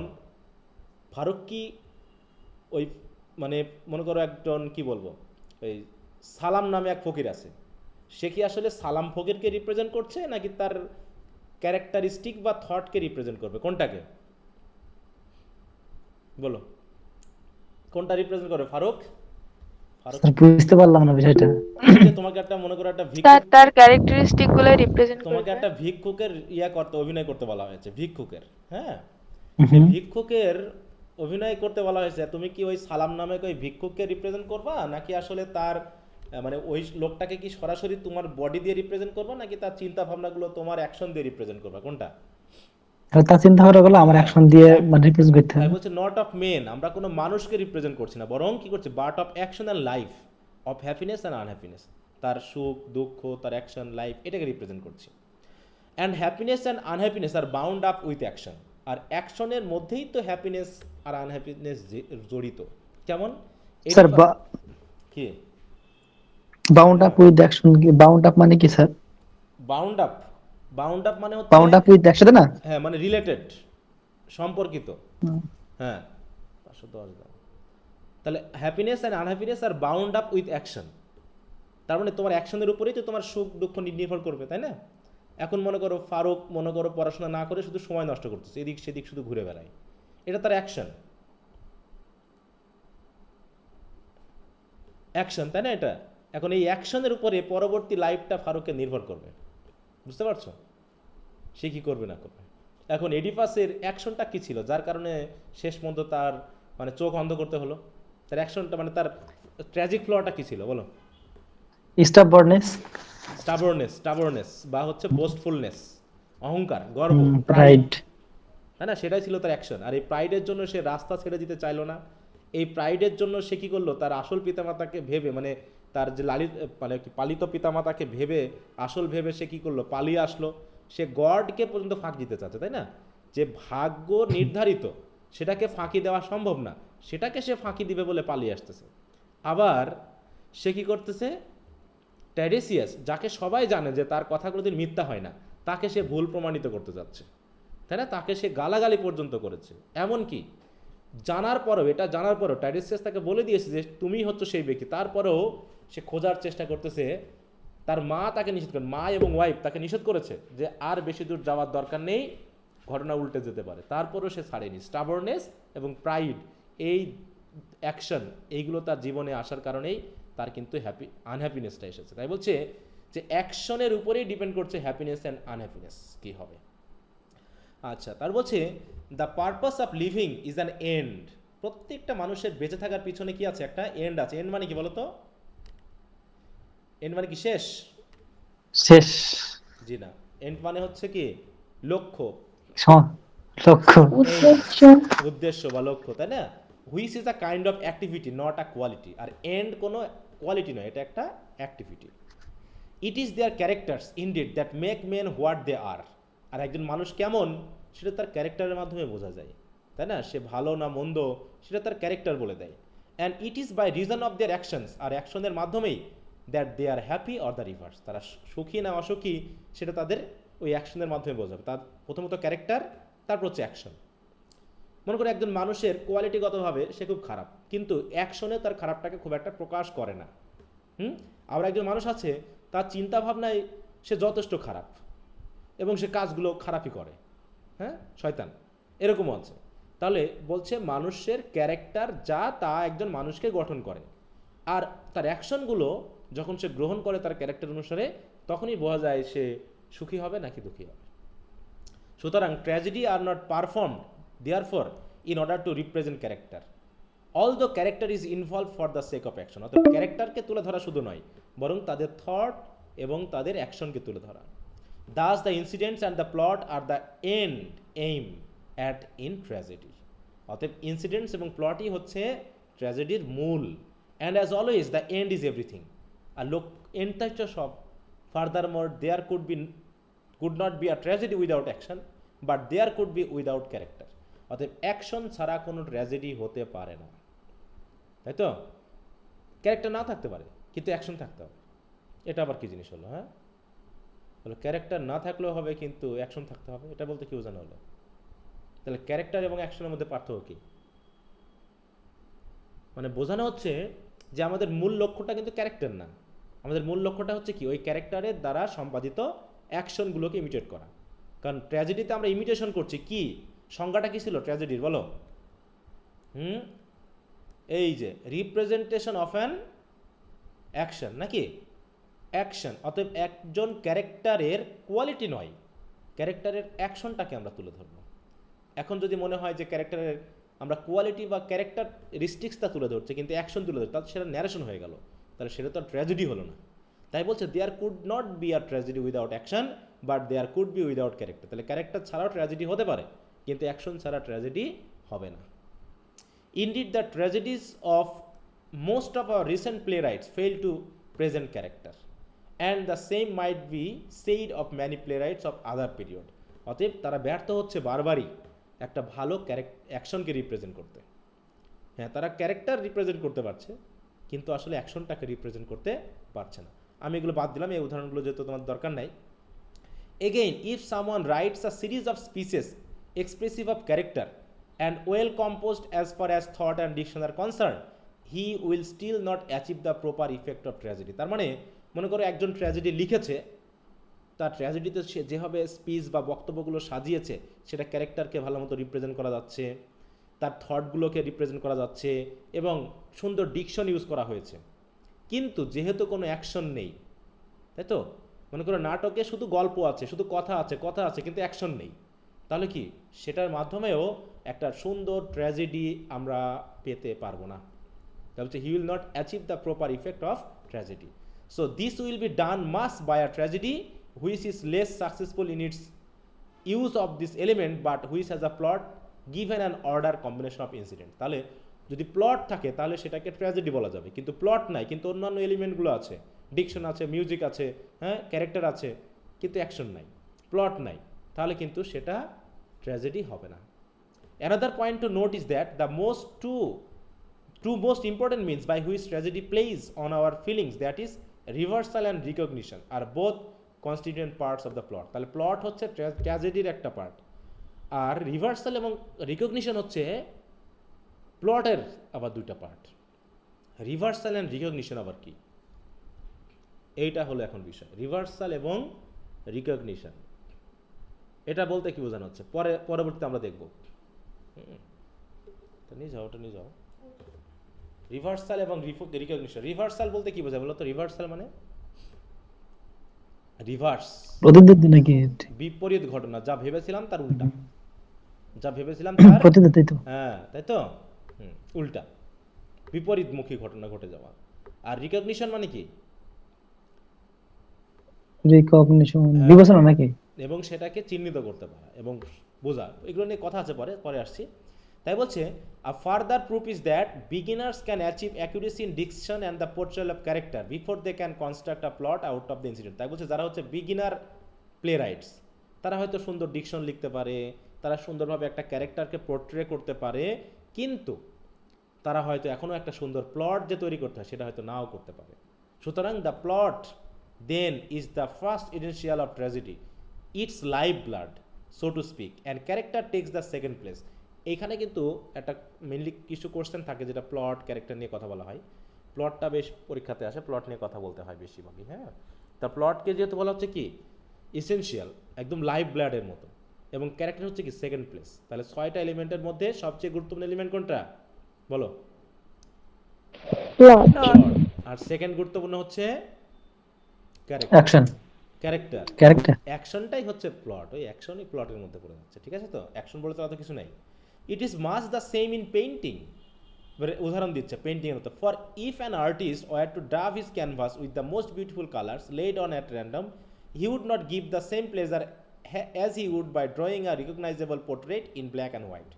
ফারুক কি ওই মানে মনে করো একজন কি বলবো, ওই সালাম নামে এক ফকির আছে, সে কি আসলে সালাম ফকিরকে রিপ্রেজেন্ট করছে নাকি তার ক্যারেক্টারিস্টিক বা থটকে রিপ্রেজেন্ট করবে? কোনটাকে বলো, কোনটা রিপ্রেজেন্ট করবে ফারুক? ফারুক, স্যার, বুঝতে পারলাম না বিষয়টা। এই যে তোমাকে একটা মনে করো একটা তার ভিক্ষুক, তার ক্যারেক্টারিস্টিক গুলো রিপ্রেজেন্ট তোমাকে করবে। একটা ভিক্ষুকের অভিনয় করতে বলা হয়েছে, ভিক্ষুকের। হ্যাঁ, সেই হুম। ভিক্ষুকের অভিনয় করতে বলা হয়েছে, তুমি কি ওই সালাম নামে ওই ভিক্ষুককে রিপ্রেজেন্ট করবা নাকি আসলে তার মানে ওই লোকটাকে কি সরাসরি তোমার বডি দিয়ে রিপ্রেজেন্ট করবা নাকি তার চিন্তা ভাবনাগুলো তোমার অ্যাকশন দিয়ে রিপ্রেজেন্ট করবা, কোনটা? তাহলে তার চিন্তা ভাবনা গুলো আমার হ্যাঁ, অ্যাকশন দিয়ে এক মানে রিপ্রেজেন্ট করতে তাই হবে। বলছে নট অফ মেন, আমরা কোনো মানুষকে রিপ্রেজেন্ট করছি না, বরং কি করছি but of action and life, of happiness and unhappiness. তার সুখ দুঃখ, তার অ্যাকশন লাইফ, এটাকে রিপ্রেজেন্ট করছি। And happiness and unhappiness are bound up with action. আর অ্যাকশনের মধ্যেই তো হ্যাপিনেস আর আনহ্যাপিনেস জড়িত। কেমন? স্যার কি বাউন্ড আপ উইথ অ্যাকশন, কি বাউন্ড আপ মানে কি sir? Bound up? Bound up মানে হচ্ছে, বাউন্ড আপ উইথ একসাথে না? হ্যাঁ মানে রিলেটেড, সম্পর্কিত। হুম। হ্যাঁ 510 দাও। তাহলে happiness and unhappiness are bound up with action, তার মানে তোমার অ্যাকশনের উপরেই তো তোমার সুখ দুঃখ নির্ভর করবে, তাই না? এখন মনে করো ফারুক মনে করো পড়াশোনা না করে শুধু সময় নষ্ট করতেছে, এদিক সেদিক শুধু ঘুরে বেড়ায়, এটা তার অ্যাকশন, অ্যাকশন, তাই না এটা? এখন এই অ্যাকশনের উপরে পরবর্তী লাইফটা ফারুককে নির্ভর করবে, বুঝতে পারছো? সে কি করবে না করবে। এখন এডিপাসের অ্যাকশনটা কি ছিল যার কারণে শেষ পর্যন্ত তার মানে চোখ অন্ধ করতে হলো? তার অ্যাকশনটা মানে তার ট্র্যাজিক ফ্লটা কি ছিল বলো? স্টাবর্নেস। স্টাবরনেস বা হচ্ছে বোস্টফুলনেস, অহংকার, গর্ব, প্রাইড, প্রাইড। তাই না? সেটাই ছিল তার অ্যাকশন। আর এই প্রাইডের জন্য সে রাস্তা ছেড়ে দিতে চাইলো না। এই প্রাইডের জন্য সে কী করলো, তার আসল পিতামাতাকে ভেবে, মানে তার যে মানে কি পালিত পিতামাতাকে ভেবে, আসল ভেবে সে কী করলো, পালিয়ে আসলো। সে গডকে পর্যন্ত ফাঁকি দিতে চাচ্ছে, তাই না? যে ভাগ্য নির্ধারিত সেটাকে ফাঁকি দেওয়া সম্ভব না, সেটাকে সে ফাঁকি দিবে বলে পালিয়ে আসতেছে। আবার সে কী করতেছে, ট্যাডেসিয়াস, যাকে সবাই জানে যে তার কথা কোনোদিন মিথ্যা হয় না, তাকে সে ভুল প্রমাণিত করতে যাচ্ছে, তাই না? তাকে সে গালাগালি পর্যন্ত করেছে। এমনকি জানার পরেও, এটা জানার পরেও ট্যাডেসিয়াস তাকে বলে দিয়েছে যে তুমি হচ্ছে সেই ব্যক্তি, তারপরেও সে খোঁজার চেষ্টা করতেছে। তার মা তাকে নিষেধ করেন, মা এবং ওয়াইফ তাকে নিষেধ করেছে যে আর বেশি দূর যাওয়ার দরকার নেই, ঘটনা উল্টে যেতে পারে, তারপরেও সে ছাড়েনি। স্টাবরনেস এবং প্রাইড, এই অ্যাকশন, এইগুলো তার জীবনে আসার কারণেই তার কিন্তু আনহ্যাপিনেসটা এসেছে। তাই বলছে যে অ্যাকশনের উপরেই ডিপেন্ড করছে হ্যাপিনেস অ্যান্ড আনহ্যাপিনেস কী হবে। আচ্ছা, তার বলছে the purpose of living is an end. প্রত্যেকটা মানুষের বেঁচে থাকার পিছনে কি আছে, একটা এন্ড আছে। এন্ড মানে কি বলতো? এন্ড মানে কি শেষ? শেষ। জি না, এন্ড মানে হচ্ছে কি লক্ষ্য, লক্ষ্য। উদ্দেশ্য। উদ্দেশ্য বা লক্ষ্য, তাই না? Which is a kind of activity not a quality. আর এন্ড কোনো কোয়ালিটি নয়, এটা একটা activity. It is their characters indeed that make men what they are. আর একজন মানুষ কেমন সেটা তার ক্যারেক্টারের মাধ্যমে বোঝা যায়, তাই না? সে ভালো না মন্দ সেটা তার ক্যারেক্টার বলে দেয়। And it is by reason of their actions, আর অ্যাকশনের মাধ্যমেই that they are happy or the reverse, তারা সুখী না অসুখী সেটা তাদের ওই অ্যাকশনের মাধ্যমে বোঝাবে। তার প্রথমত ক্যারেক্টার, তারপর হচ্ছে অ্যাকশন। মনে করে একজন মানুষের কোয়ালিটিগতভাবে সে খুব খারাপ, কিন্তু অ্যাকশনে তার খারাপটাকে খুব একটা প্রকাশ করে না। আবার একজন মানুষ আছে তার চিন্তাভাবনায় সে যথেষ্ট খারাপ এবং সে কাজগুলো খারাপই করে, হ্যাঁ, শয়তান, এরকমও আছে। তাহলে বলছে মানুষের ক্যারেক্টার যা তা একজন মানুষকে গঠন করে, আর তার অ্যাকশনগুলো যখন সে গ্রহণ করে তার ক্যারেক্টার অনুসারে, তখনই বোঝা যায় সে সুখী হবে নাকি দুঃখী হবে। সুতরাং tragedy are not performed therefore in order to represent character, all the character is involve for the sake of action. অর্থাৎ ক্যারেক্টারকে তুলে ধরা শুধু নয়, বরং তাদের থট এবং তাদের অ্যাকশনকে তুলে ধরা। Thus the incidents and the plot are the end aim at in tragedy. অর্থাৎ ইনসিডেন্টস এবং প্লটই হচ্ছে ট্র্যাজেডির মূল। And as always the end is everything. আর এন্ডটা হচ্ছে সব। Furthermore there could not be a tragedy without action, but there could be without character. অর্থাৎ অ্যাকশন ছাড়া কোনো ট্র্যাজেডি হতে পারে না, তাই তো? ক্যারেক্টার না থাকতে পারে কিন্তু অ্যাকশন থাকতে হবে। এটা আবার কি জিনিস হলো? হ্যাঁ, বলো ক্যারেক্টার না থাকলেও হবে কিন্তু অ্যাকশন থাকতে হবে, এটা বলতে কি বোঝানো হলো? তাহলে ক্যারেক্টার এবং অ্যাকশনের মধ্যে পার্থক্য কি? মানে বোঝানো হচ্ছে যে আমাদের মূল লক্ষ্যটা কিন্তু ক্যারেক্টার না, আমাদের মূল লক্ষ্যটা হচ্ছে কি ওই ক্যারেক্টারের দ্বারা সম্পাদিত অ্যাকশনগুলোকে ইমিটেট করা। কারণ ট্র্যাজেডিতে আমরা ইমিটেশন করছি। কি সংজ্ঞাটা কি ছিল ট্র্যাজেডির বলো? এই যে রিপ্রেজেন্টেশন অফ অ্যান অ্যাকশন, নাকি? অ্যাকশন। অতএব একজন ক্যারেক্টারের কোয়ালিটি নয়, ক্যারেক্টারের অ্যাকশনটাকে আমরা তুলে ধরব। এখন যদি মনে হয় যে ক্যারেক্টারের আমরা কোয়ালিটি বা ক্যারেক্টার রিস্ট্রিক্সটা তুলে ধরছে কিন্তু অ্যাকশন তুলে ধরছে, তাহলে সেটা ন্যারেশন হয়ে গেল, তাহলে সেটা তো ট্র্যাজেডি হলো না। তাই বলছে there could not be a tragedy without action, but there could be without character. তাহলে ক্যারেক্টার ছাড়াও ট্র্যাজেডি হতে পারে, কিন্তু অ্যাকশন ছাড়া ট্র্যাজেডি হবে না। Indeed, the tragedies of most of our recent playwrights fail to present character. And the same might be said of many playwrights of other period. অতএব তারা ব্যর্থ হচ্ছে বারবারই একটা ভালো অ্যাকশনকে রিপ্রেজেন্ট করতে। হ্যাঁ, তারা ক্যারেক্টার রিপ্রেজেন্ট করতে পারছে, কিন্তু আসলে অ্যাকশনটাকে রিপ্রেজেন্ট করতে পারছে না। আমি এগুলো বাদ দিলাম, এই উদাহরণগুলো যেহেতু তোমার দরকার নাই। Again, if someone writes a series of speeches expressive of character and well composed as far as thought and diction are concerned, he will still not achieve the proper effect of tragedy. তার মানে মনে করো একজন tragedy লিখেছে, তার ট্র্যাজেডিতে সে যেভাবে speech বা বক্তব্যগুলো সাজিয়েছে সেটা ক্যারেক্টারকে ভালো মতো রিপ্রেজেন্ট করা যাচ্ছে, তার থটগুলোকে রিপ্রেজেন্ট করা যাচ্ছে এবং সুন্দর ডিকশন ইউজ করা হয়েছে, কিন্তু যেহেতু কোনো অ্যাকশন নেই, তাই তো, মনে করো নাটকে শুধু গল্প আছে, শুধু কথা আছে কিন্তু অ্যাকশন নেই, তাহলে কি সেটার মাধ্যমেও একটা সুন্দর ট্র্যাজেডি আমরা পেতে পারবো না। তাহলে হচ্ছে he will not achieve the proper effect of tragedy. So this will be done much by a tragedy which is less successful in its use of this element but which has a plot given an order combination of incident. তাহলে যদি plot থাকে তাহলে সেটাকে tragedy বলা যাবে, কিন্তু plot নাই, কিন্তু অন্যান্য এলিমেন্টগুলো আছে, ডিকশন আছে, মিউজিক আছে, হ্যাঁ, ক্যারেক্টার আছে, কিন্তু অ্যাকশন নাই, প্লট নাই, তাহলে কিন্তু সেটা ট্র্যাজেডি হবে না। Another point to note is that the two most important means by which tragedy plays on our feelings, that is reversal and recognition, are both constituent parts of the plot. তাহলে plot হচ্ছে ট্র্যাজেডির একটা part, আর reversal এবং recognition হচ্ছে প্লটের আবার দুইটা part. Reversal and recognition আবার কি, এইটা হলো এখন বিষয়। রিভার্সাল এবং রিকগনিশন এটা বলতে কি বোঝানো হচ্ছে পরবর্তীতে আমরা দেখব। নিয়ে যাও, ওটা নিয়ে যাও। রিভার্সাল এবং রিকগনিশন। রিভার্সাল বলতে কি বোঝায় বলো তো? রিভার্সাল মানে রিভার্স, প্রতিদ্বন্দ্বী নাকি? বিপরীত ঘটনা, যা ভেবেছিলাম তার উল্টা, যা ভেবেছিলাম তার প্রতিদ্বন্দ্বী তো, হ্যাঁ তাই তো, উল্টা, বিপরীতমুখী ঘটনা ঘটে যাওয়া। আর রিকগনিশন মানে কি? রিকগনিশন বিবেচনা নাকি? এবং সেটাকে চিহ্নিত করতে পারা এবং বোঝা, এগুলো নিয়ে কথা আছে, পরে আসছি। তাই বলছে a further proof is that beginners can achieve accuracy in diction and the portrayal of character before they can construct a plot out of the incident. তাই বলছে যারা হচ্ছে বিগিনার প্লে রাইটস, তারা হয়তো সুন্দর ডিকশন লিখতে পারে, তারা সুন্দরভাবে একটা ক্যারেক্টারকে পোর্ট্রে করতে পারে, কিন্তু তারা হয়তো এখনও একটা সুন্দর প্লট যে তৈরি করতে হয় সেটা হয়তো নাও করতে পারে। সুতরাং the plot then is the first initial of tragedy, its life blood so to speak, and character takes the second place. এইখানে কিন্তু একটা মেনলি কিছু কোশ্চেন থাকে যেটা প্লট ক্যারেক্টার নিয়ে কথা বলা হয়। প্লটটা বেশ পরীক্ষাতে আসে, প্লট নিয়ে কথা বলতে হয় বেশিরভাগই। হ্যাঁ, তা প্লটকে যেহেতু বলা হচ্ছে কি ইসেনশিয়াল, একদম লাইফ ব্লাডের মতো, এবং ক্যারেক্টার হচ্ছে কি সেকেন্ড প্লেস, তাহলে 6টা এলিমেন্টের মধ্যে সবচেয়ে গুরুত্বপূর্ণ এলিমেন্ট কোনটা বলো? প্লট। প্লট। আর সেকেন্ড গুরুত্বপূর্ণ হচ্ছে অ্যাকশন, ক্যারেক্টার। ক্যারেক্টার। অ্যাকশনটাই হচ্ছে প্লট, ওই অ্যাকশনই প্লটের মধ্যে পড়ে যাচ্ছে, ঠিক আছে তো? অ্যাকশন বলতে অত কিছু নাই। It is much the same in painting. উদাহরণ দিচ্ছে পেইন্টিং এর মতো। For if an artist were to daub his canvas with the most beautiful colours laid on at random, he would not give the same pleasure as he would by drawing a recognisable portrait in black and white.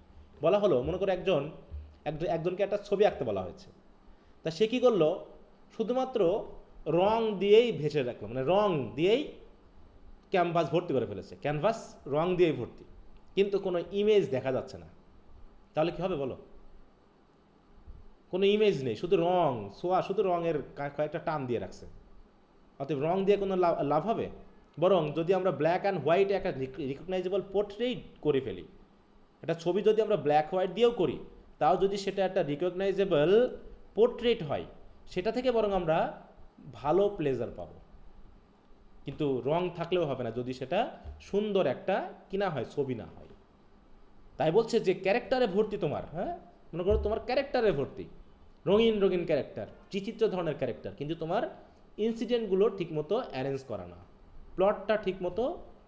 বলা হলো মনে করো একজনকে একটা ছবি আঁকতে বলা হয়েছে, তা সে কী করলো? শুধুমাত্র রং দিয়েই ভেসে রাখলো, মানে রং দিয়েই ক্যানভাস ভর্তি করে ফেলেছে, ক্যানভাস রং দিয়েই ভর্তি, কিন্তু কোনো ইমেজ দেখা যাচ্ছে না। তাহলে কী হবে বলো? কোনো ইমেজ নেই, শুধু রং ছোঁয়া, শুধু রঙের কয়েকটা টান দিয়ে রাখছে। অতএব রং দিয়ে কোনো লাভ হবে? বরং যদি আমরা ব্ল্যাক অ্যান্ড হোয়াইটে একটা রিকগনাইজেবল পোর্ট্রেট করে ফেলি, একটা ছবি যদি আমরা ব্ল্যাক হোয়াইট দিয়েও করি, তাও যদি সেটা একটা রিকগনাইজেবল পোর্ট্রেট হয়, সেটা থেকে বরং আমরা ভালো প্লেজার পাবো। কিন্তু রং থাকলেও হবে না যদি সেটা সুন্দর একটা কিনা হয়, ছবি না হয়। তাই বলছে যে ক্যারেক্টারে ভর্তি তোমার, হ্যাঁ, মনে করো তোমার ক্যারেক্টারে ভর্তি, রঙিন রঙিন ক্যারেক্টার, চিত্র ধরনের ক্যারেক্টার, কিন্তু তোমার ইনসিডেন্টগুলো ঠিকমতো অ্যারেঞ্জ করা না, প্লটটা ঠিকমতো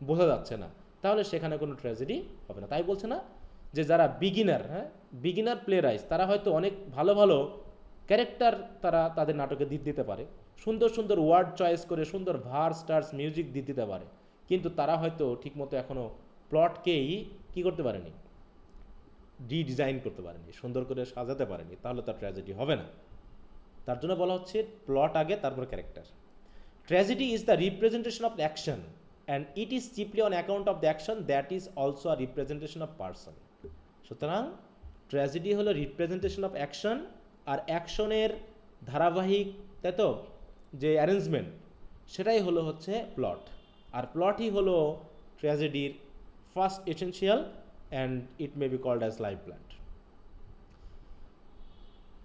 বোঝা যাচ্ছে না, তাহলে সেখানে কোনো ট্র্যাজেডি হবে না। তাই বলছে না যে যারা বিগিনার, হ্যাঁ, বিগিনার প্লে রাইটস, তারা হয়তো অনেক ভালো ভালো ক্যারেক্টার তারা তাদের নাটকে দিতে পারে, সুন্দর সুন্দর ওয়ার্ড চয়েস করে সুন্দর ভার্স টার্স মিউজিক দিতে পারে, কিন্তু তারা হয়তো ঠিকমতো এখনও প্লটকেই কী করতে পারেনি, ডিজাইন করতে পারেনি, সুন্দর করে সাজাতে পারেনি, তাহলে তার ট্র্যাজেডি হবে না। তার জন্য বলা হচ্ছে প্লট আগে, তারপর character. Tragedy is the representation of action and it is chiefly on account of the action that is also a representation of person. সুতরাং ট্র্যাজেডি হলো রিপ্রেজেন্টেশন অফ অ্যাকশন, আর অ্যাকশনের ধারাবাহিক, তাই তো, যে অ্যারেঞ্জমেন্ট, সেটাই হলো হচ্ছে প্লট। আর প্লটই হলো ট্র্যাজেডির first essential and it may be called as life plant.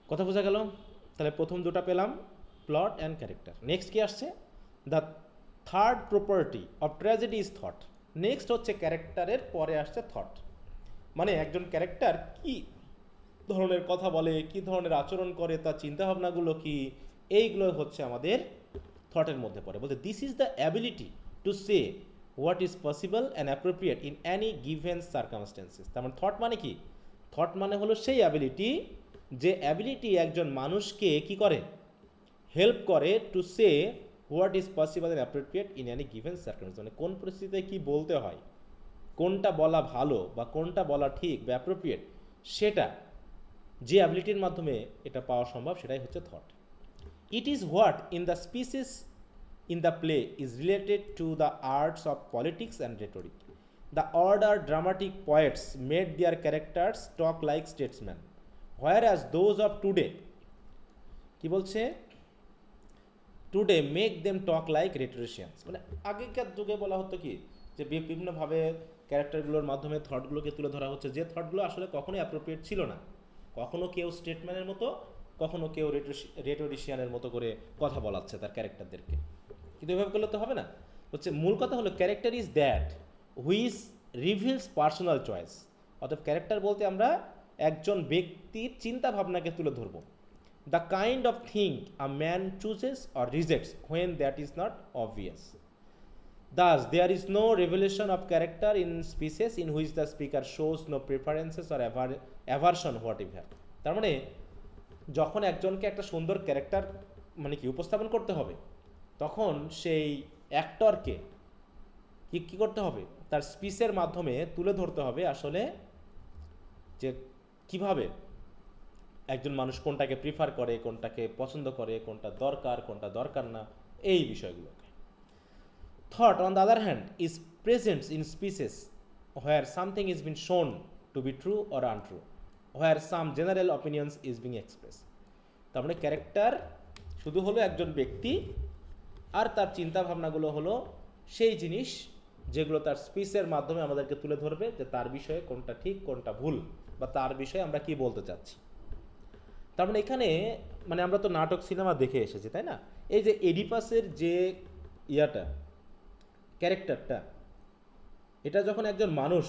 কথা বোঝা গেল? তাহলে প্রথম দুটো পেলাম, প্লট অ্যান্ড ক্যারেক্টার। নেক্সট কি আসছে? The third property of tragedy is thought. Next হচ্ছে ক্যারেক্টারের পরে আসছে থট। মানে একজন ক্যারেক্টার কি ধরনের কথা বলে, কি ধরনের আচরণ করে, তার চিন্তাভাবনাগুলো কি, এইগুলো হচ্ছে আমাদের থটের মধ্যে পড়ে। বলতে this is the ability to say what is possible and appropriate in Annie given circumstances. তার মানে থট মানে কি? থট মানে হলো সেই অ্যাবিলিটি, যে অ্যাবিলিটি একজন মানুষকে কি করে, হেল্প করে to say what is possible and appropriate in Annie given circumstance. মানে কোন পরিস্থিতিতে কি বলতে হয়, কোনটা বলা ভালো বা কোনটা বলা ঠিক বা অ্যাপ্রোপ্রিয়েট, সেটা যে অ্যাবিলিটির মাধ্যমে এটা পাওয়া সম্ভব, সেটাই হচ্ছে thought. It is what in the species in the play is related to the arts of politics and rhetoric. The older dramatic poets made their characters talk like statesmen, whereas those of today, কি বলছে, today make them talk like rhetoricians। মানে আগেকার যুগে বলা হতো কি, যে বিভিন্নভাবে ক্যারেক্টারগুলোর মাধ্যমে থটগুলোকে তুলে ধরা হচ্ছে, যে থটগুলো আসলে কখনোই অ্যাপ্রোপ্রিয়েট ছিল না। কখনো কেউ স্টেটম্যানের মতো, কখনো কেউ রেটোরিশিয়ানের মতো করে কথা বলাচ্ছে তার ক্যারেক্টারদেরকে। কিন্তু এভাবে করলে তো হবে না। হচ্ছে মূল কথা হলো character is that which reveals personal choice. অর্থাৎ ক্যারেক্টার বলতে আমরা একজন ব্যক্তির চিন্তা ভাবনাকে তুলে ধরবো। The kind of thing a man chooses or rejects when that is not obvious. Thus, there is no revelation of character in speeches in which the speaker shows no preferences or aversion whatever. তার মানে যখন একজনকে একটা সুন্দর character মানে কি উপস্থাপন করতে হবে, তখন সেই অ্যাক্টরকে কি করতে হবে, তার স্পিচের মাধ্যমে তুলে ধরতে হবে আসলে যে কিভাবে একজন মানুষ কোনটাকে প্রিফার করে, কোনটাকে পছন্দ করে, কোনটা দরকার না, এই বিষয়গুলোকে। Thought, on the other hand, is present in speeches where something is being shown to be true or untrue, where some general opinions is being expressed. তার মানে ক্যারেক্টার শুধু হলো একজন ব্যক্তি, আর তার চিন্তা ভাবনাগুলো হলো সেই জিনিস যেগুলো তার স্পিচের মাধ্যমে আমাদেরকে তুলে ধরবে যে তার বিষয়ে কোনটা ঠিক কোনটা ভুল, বা তার বিষয়ে আমরা কি বলতে চাচ্ছি। তার মানে এখানে মানে আমরা তো নাটক সিনেমা দেখে এসেছি, তাই না? এই যে এডিপাসের যে ইয়াটা, ক্যারেক্টারটা, এটা যখন একজন মানুষ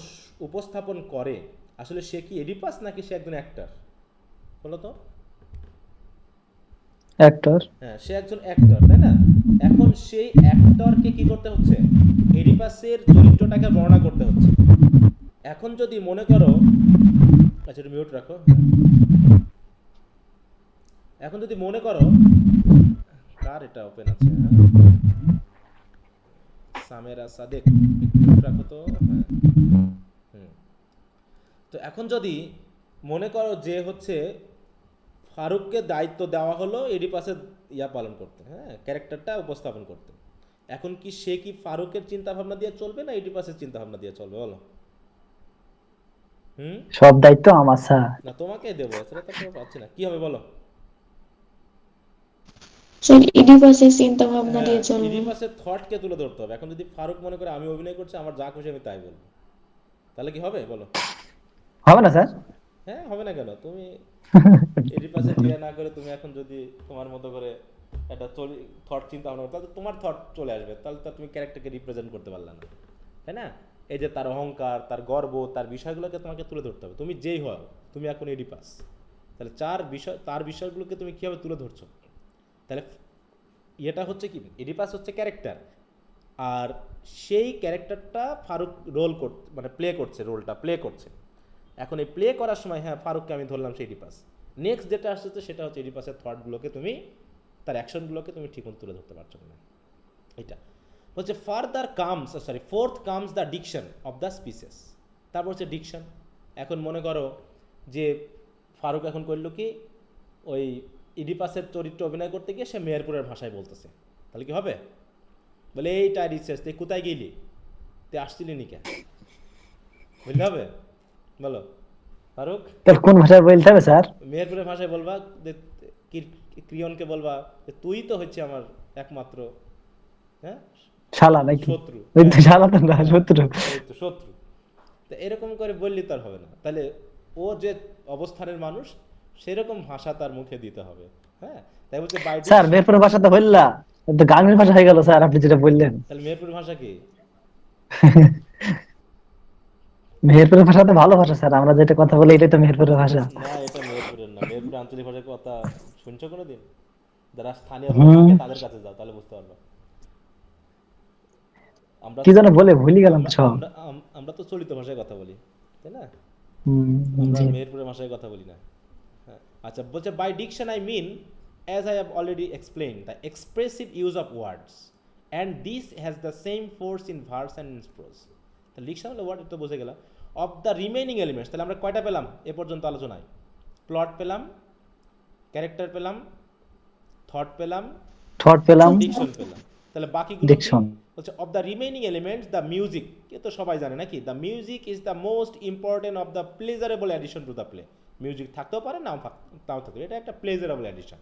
উপস্থাপন করে, আসলে সে কি এডিপাস নাকি সে একজন অ্যাক্টর? বলো তো। অ্যাক্টর। হ্যাঁ, সে একজন অ্যাক্টর, তাই না? এখন সেই অ্যাক্টরকে কি করতে হচ্ছে, এডিপাসের চরিত্রটাকে বর্ণনা করতে হচ্ছে। এখন যদি মনে করো, আচ্ছা একটু মিউট রাখো। এখন যদি মনে করো, কার এটা ওপেন আছে, সামেরা সাদেক, একটু মিউট রাখো তো। হ্যাঁ, তো এখন যদি মনে করো যে হচ্ছে ফারুককে দায়িত্ব দেওয়া হলো এডিপাসের পালন করতে, হ্যাঁ, ক্যারেক্টারটা উপস্থাপন করতে। এখন কি সে কি ফারুকের চিন্তা ভাবনা দিয়ে চলবে না এডিপাসের চিন্তা ভাবনা দিয়ে চলবে, বলো? সব দায়িত্ব আমার স্যার। না, তোমাকে দেবো, সেটা তো কেউ পাচ্ছে না, কি হবে বলো? ইডিপাসের চিন্তা ভাবনা দিয়ে চলবে। ইডিপাসের থটকে তুলে ধরতে হবে। এখন যদি ফারুক মনে করে আমি অভিনয় করছি, আমার যা খুশি আমি তাই বলবো, তাহলে কি হবে বলো? হবে না স্যার? হ্যাঁ, হবে না কেন? তুমি এডিপাসে বিয়ে না করে তুমি এখন যদি তোমার মতো করে একটা থট চিন্তা ভাবনা করো, তাহলে তোমার থট চলে আসবে, তাহলে তো তুমি ক্যারেক্টারকে রিপ্রেজেন্ট করতে পারলে না, তাই না? এই যে তার অহংকার, তার গর্ব, তার বিষয়গুলোকে তোমাকে তুলে ধরতে হবে। তুমি যেই হও, তুমি এখন এডিপাস, তাহলে তার বিষয়গুলোকে তুমি কীভাবে তুলে ধরছো? তাহলে এটা হচ্ছে কি, এডিপাস হচ্ছে ক্যারেক্টার, আর সেই ক্যারেক্টারটা ফারুক মানে রোলটা প্লে করছে। এখন এই প্লে করার সময়, হ্যাঁ, ফারুককে আমি ধরলাম সেই এডিপাস। নেক্সট যেটা আসছে সেটা হচ্ছে এডিপাসের থটগুলোকে তুমি, তার অ্যাকশনগুলোকে তুমি ঠিক মতো তুলে ধরতে পারছো না। এটা হচ্ছে fourth comes the diction of the speeches. তারপর হচ্ছে ডিকশন। এখন মনে করো যে ফারুক এখন করলো কি, ওই ইডিপাসের চরিত্র অভিনয় করতে গিয়ে সে মেহেরপুরের ভাষায় বলতেছে, তাহলে কি হবে? বলে এইটা রিসার্চ, তুই কোথায় গেলি, তুই আসছিলি নি কেন, বুঝতে হবে? বলো ফারুক। তাহলে কোন ভাষায় বলতে হবে স্যার? মেহেরপুরের ভাষায় বলবা যে ক্রিয়নকে বলবা যে তুই তো হচ্ছে আমার একমাত্র, হ্যাঁ, শালা নাকি? শত্রু, ওই হ্যাঁ তো শালা তো না, হ্যাঁ, শত্রু। এই তো শত্রু। তো এরকম করে বললি তার হবে না, তাহলে ও যে অবস্থানের মানুষ সেরকম ভাষা তার মুখে দিতে হবে। হ্যাঁ, তাই বলছে বাই স্যার ডিকশন। মেহেরপুরের ভাষা তো বললা, তো গাঙ্গের ভাষা হয়ে গেল স্যার, আপনি যেটা বললেন। তাহলে মেহেরপুর ভাষা কি? মেহেরপুরের ভাষা তো ভালো ভাষা স্যার, আমরা যেটা কথা বলি এটাই তো মেহেরপুরের ভাষা। না, এটা মেহেরপুরের না, মেহেরপুরের আঞ্চলিক ভাষার কথা শুনছো কোনোদিন? যারা স্থানীয়ভাবে হুম, থাকে তাদের কাছে যাও, তাহলে বুঝতে পারবা। আমরা কি তো যেন বলে ভুলে গেলাম আমরা সব। আমরা আমরা তো চলিত ভাষায় কথা বলি, তাই না? আমরা জি। মেহেরপুরের ভাষায় কথা বলি না। হ্যাঁ, আচ্ছা, বলছে by diction I mean, as I have already explain, the expressive use of words and this has the same force in verse and in prose. তাহলে ডিকশন হলো ওয়ার্ড, এটা বুঝে গেলাম। অফ দ্য রিমেইনিং এলিমেন্টস, তাহলে আমরা কয়টা পেলাম এ পর্যন্ত আলোচনায়? প্লট পেলাম, ক্যারেক্টার পেলাম, থট পেলাম, থট পেলাম, ডিকশন পেলাম। তাহলে বাকিগুলো কি? ডিকশন। হচ্ছে of the remaining elements the music, এ তো সবাই জানে নাকি, the music is the most important of the pleasurable addition to the play. Music থাকতেও পারে, নাও নাও থাকতে পারে, এটা একটা প্লেজারেবল অ্যাডিশন।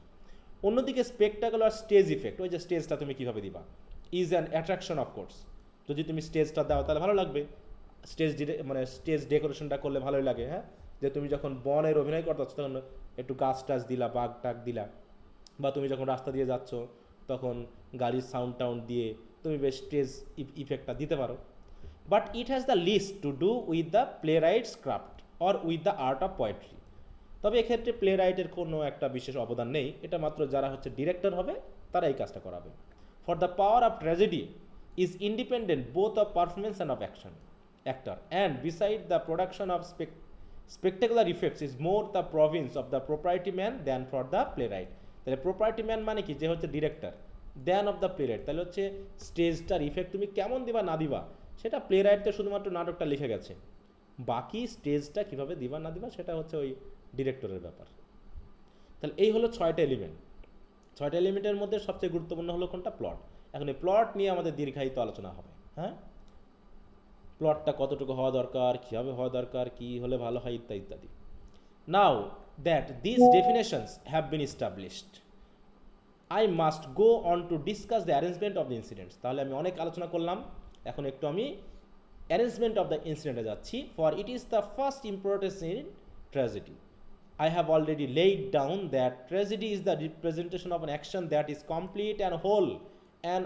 অন্যদিকে স্পেকটাকুলার স্টেজ ইফেক্ট, ওই যে স্টেজটা তুমি কীভাবে দিবা, is an attraction of course. যদি তুমি স্টেজটা দাও তাহলে ভালো লাগবে, স্টেজ মানে স্টেজ ডেকোরেশনটা করলে ভালোই লাগে। হ্যাঁ, যে তুমি যখন বনের অভিনয় করতে হচ্ছে তখন একটু গাছ টাছ দিলা, বাঘ টাক দিলা, বা তুমি যখন রাস্তা দিয়ে যাচ্ছ তখন গাড়ির সাউন্ড টাউন্ড দিয়ে তুমি বেশ স্টেজ ইফেক্টটা দিতে পারো। But it has the least to do with the playwright's craft or with the art of poetry. তবে এক্ষেত্রে প্লে রাইটের কোনো একটা বিশেষ অবদান নেই, এটা মাত্র যারা হচ্ছে ডিরেক্টর হবে তারা এই কাজটা করাবে। For the power of tragedy is independent both of performance and of action actor and beside the production of spectacular effects is more the province of the property man than for the playwright. তাহলে property man মানে কি, যে হচ্ছে director, than of the playwright. তাহলে হচ্ছে স্টেজটার effect তুমি কেমন দিবা না দিবা সেটা প্লে রাইটতে শুধুমাত্র নাটকটা লিখে গেছে, বাকি স্টেজটা কীভাবে দিবা না দিবা সেটা হচ্ছে ওই ডিরেক্টরের ব্যাপার। তাহলে এই হলো 6টা এলিমেন্ট। 6টা এলিমেন্টের মধ্যে সবচেয়ে গুরুত্বপূর্ণ হলো কোনটা? প্লট। এখন এই প্লট নিয়ে আমাদের দীর্ঘায়িত আলোচনা হবে। হ্যাঁ, প্লটটা কতটুকু হওয়া দরকার, কীভাবে হওয়া দরকার, কী হলে ভালো হয়, ইত্যাদি ইত্যাদি। Now that this definitions have been established, I must go on to discuss the arrangement of the incidents. তাহলে আমি অনেক আলোচনা করলাম, এখন একটু আমি অ্যারেঞ্জমেন্ট অফ দ্য ইনসিডেন্টে যাচ্ছি। For it is the first importance in tragedy. I have already laid down that tragedy is the representation of an action that is complete and whole and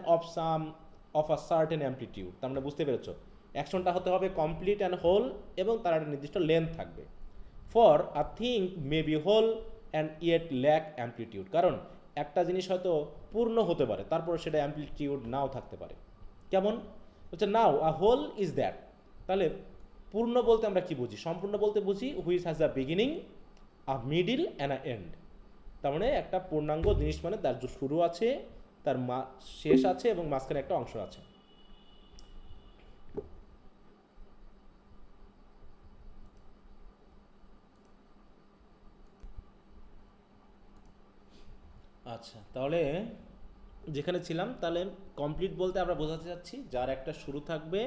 of a certain amplitude. তার মানে বুঝতে পেরেছো, অ্যাকশনটা হতে হবে complete and whole এবং তার একটা নির্দিষ্ট লেন্থ থাকবে। For a thing may be whole and yet lack amplitude, কারণ একটা জিনিস হয়তো পূর্ণ হতে পারে তারপর সেটা অ্যাম্পলিটিউড নাও থাকতে পারে। কেমন হচ্ছে, now a whole is that. তাহলে পূর্ণ বলতে আমরা কি বুঝি? সম্পূর্ণ বলতে বুঝি which has a beginning, a middle and an end. তার মানে একটা পূর্ণাঙ্গ জিনিস মানে তার শুরু আছে, তার শেষ আছে এবং মাঝখানে একটা অংশ আছে। আচ্ছা, তাহলে যেখানে ছিলাম, তাহলে কমপ্লিট বলতে আমরা বোঝাতে চাচ্ছি যার একটা শুরু থাকবে,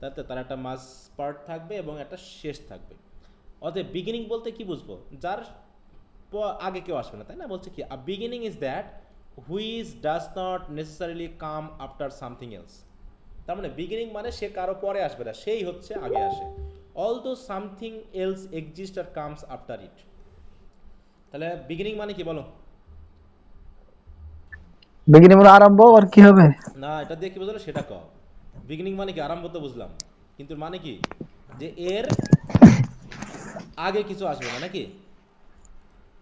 তাতে তার একটা মাঝ পার্ট থাকবে এবং একটা শেষ থাকবে। অতএব বিগিনিং বলতে কি বুঝবো? যার আগে কেউ আসবে না, তাই না? বলছে কি, a beginning is that which does not necessarily come after something else. তার মানে বিগিনিং মানে সে কারো পরে আসবে না, সেই হচ্ছে আগে আসে। Although something else exist or comes after it. তাহলে বিগিনিং মানে কি বলো? বিগিনিং মানে আরম্ভ, আর কি হবে? না, এটা দিয়ে কি বুঝলো সেটা কও। বিগিনিং মানে কি? আরম্ভ তো বুঝলাম, কিন্তু মানে কি যে এর আগে কিছু আসবে না, নাকি?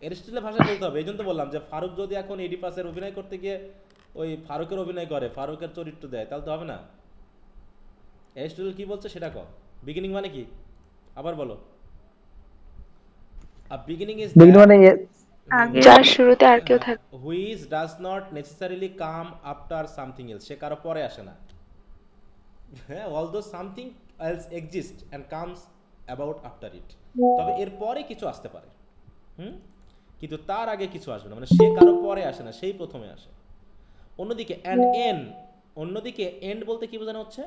এরিস্টটলের ভাষায় বলতে হবে। এই জন্য তো বললাম যে ফারুক যদি এখন এডিপাসের অভিনয় করতে গিয়ে ওই ফারুকের অভিনয় করে, ফারুকের চরিত্র দেয়, তাহলে তো হবে না। এরিস্টটল কি বলছে সেটা কও। বিগিনিং মানে কি আবার বলো? A beginning is beginning that মানে যার শুরুতে আর কেউ থাকে। Which does not necessarily come after something else, সে কারো পরে আসে না। হ্যাঁ, although something else exist and comes about after it. তবে এর পরে কিছু আসতে পারে, কিন্তু তার আগে কিছু আসবে না, মানে সে কারো পরে আসে না, সেই প্রথমে আসে। অন্যদিকে অ্যান এন অন্যদিকে এন্ড বলতে কি বোঝানো হচ্ছে?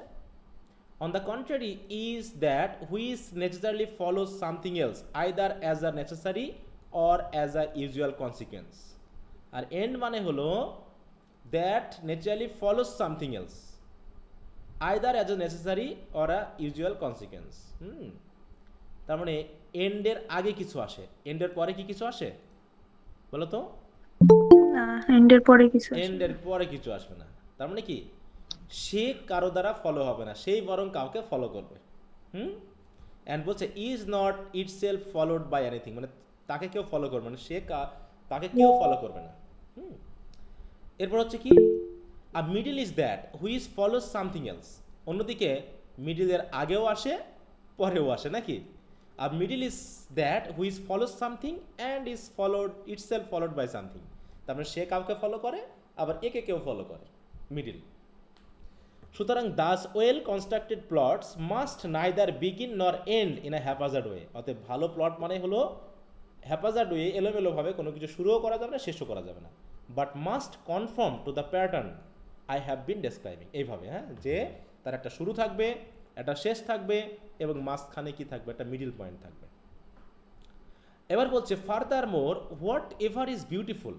On the contrary is that which necessarily follows something else either as a necessary or as a usual consequence. আর এন্ড মানে হলো that naturally follows something else either as a necessary or a usual consequence. তার মানে এন্ডের আগে কিছু আসে, এন্ডের পরে কি কিছু আসে বলো তো? না, এন্ডের পরে কিছু আসে এন্ডের না। পরে কিছু আসবে না। তার মানে কি সে কারো দ্বারা ফলো হবে না, সেই বরং কাউকে ফলো করবে। অ্যান্ড বলছে is not itself followed by anything, মানে তাকে কেউ ফলো করবে না, তাকে কেউ ফলো করবে না। এরপর হচ্ছে কি a middle is that which follows something else. অন্যদিকে মিডিলের আগেও আসে পরেও আসে নাকি? A middle is that which follows something and is followed itself followed by something. তার মানে সে কাউকে ফলো করে আবার একে কেউ ফলো করে, মিডিল। সুতরাং thus well constructed plots must neither begin nor end in a haphazard way. অতএব ভালো প্লট মানে হলো হ্যাপাজার্ড ওয়ে, এলোমেলোভাবে কোনো কিছু শুরুও করা যাবে না, শেষও করা যাবে না, but must confirm to the pattern I have been describing. এইভাবে, হ্যাঁ, যে তার একটা শুরু থাকবে, একটা শেষ থাকবে এবং মাঝখানে কি থাকবে, একটা মিডিল পয়েন্ট থাকবে। এবার বলছে further more what ever is beautiful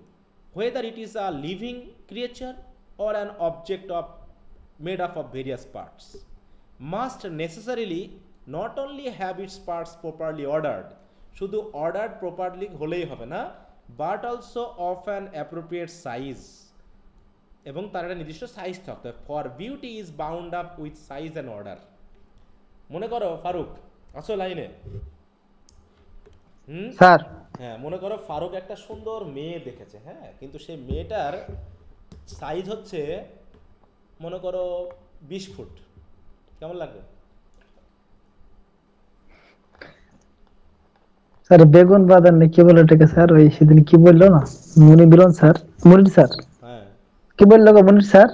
whether it is a living creature or an object made up of various parts must necessarily not only have its parts properly ordered, শুধু ordered properly হলেই হবে না, but also of an appropriate size, এবং তার একটা নির্দিষ্ট size থাকতে হবে। For beauty is bound up with size and order. মনে করো ফারুক আসো লাইনে। স্যার হ্যাঁ, মনে করো ফারুক একটা সুন্দর মেয়ে দেখেছে, হ্যাঁ, কিন্তু সেই মেয়েটার সাইজ হচ্ছে মনে করো 20 ফুট। কেমন লাগবে? স্যার বেগুন বাজার না কি বলে ওটাকে স্যার, ওই সেদিন কি বললো না মনির স্যার, মনির স্যার হ্যাঁ, কি বললো গো মনির স্যার?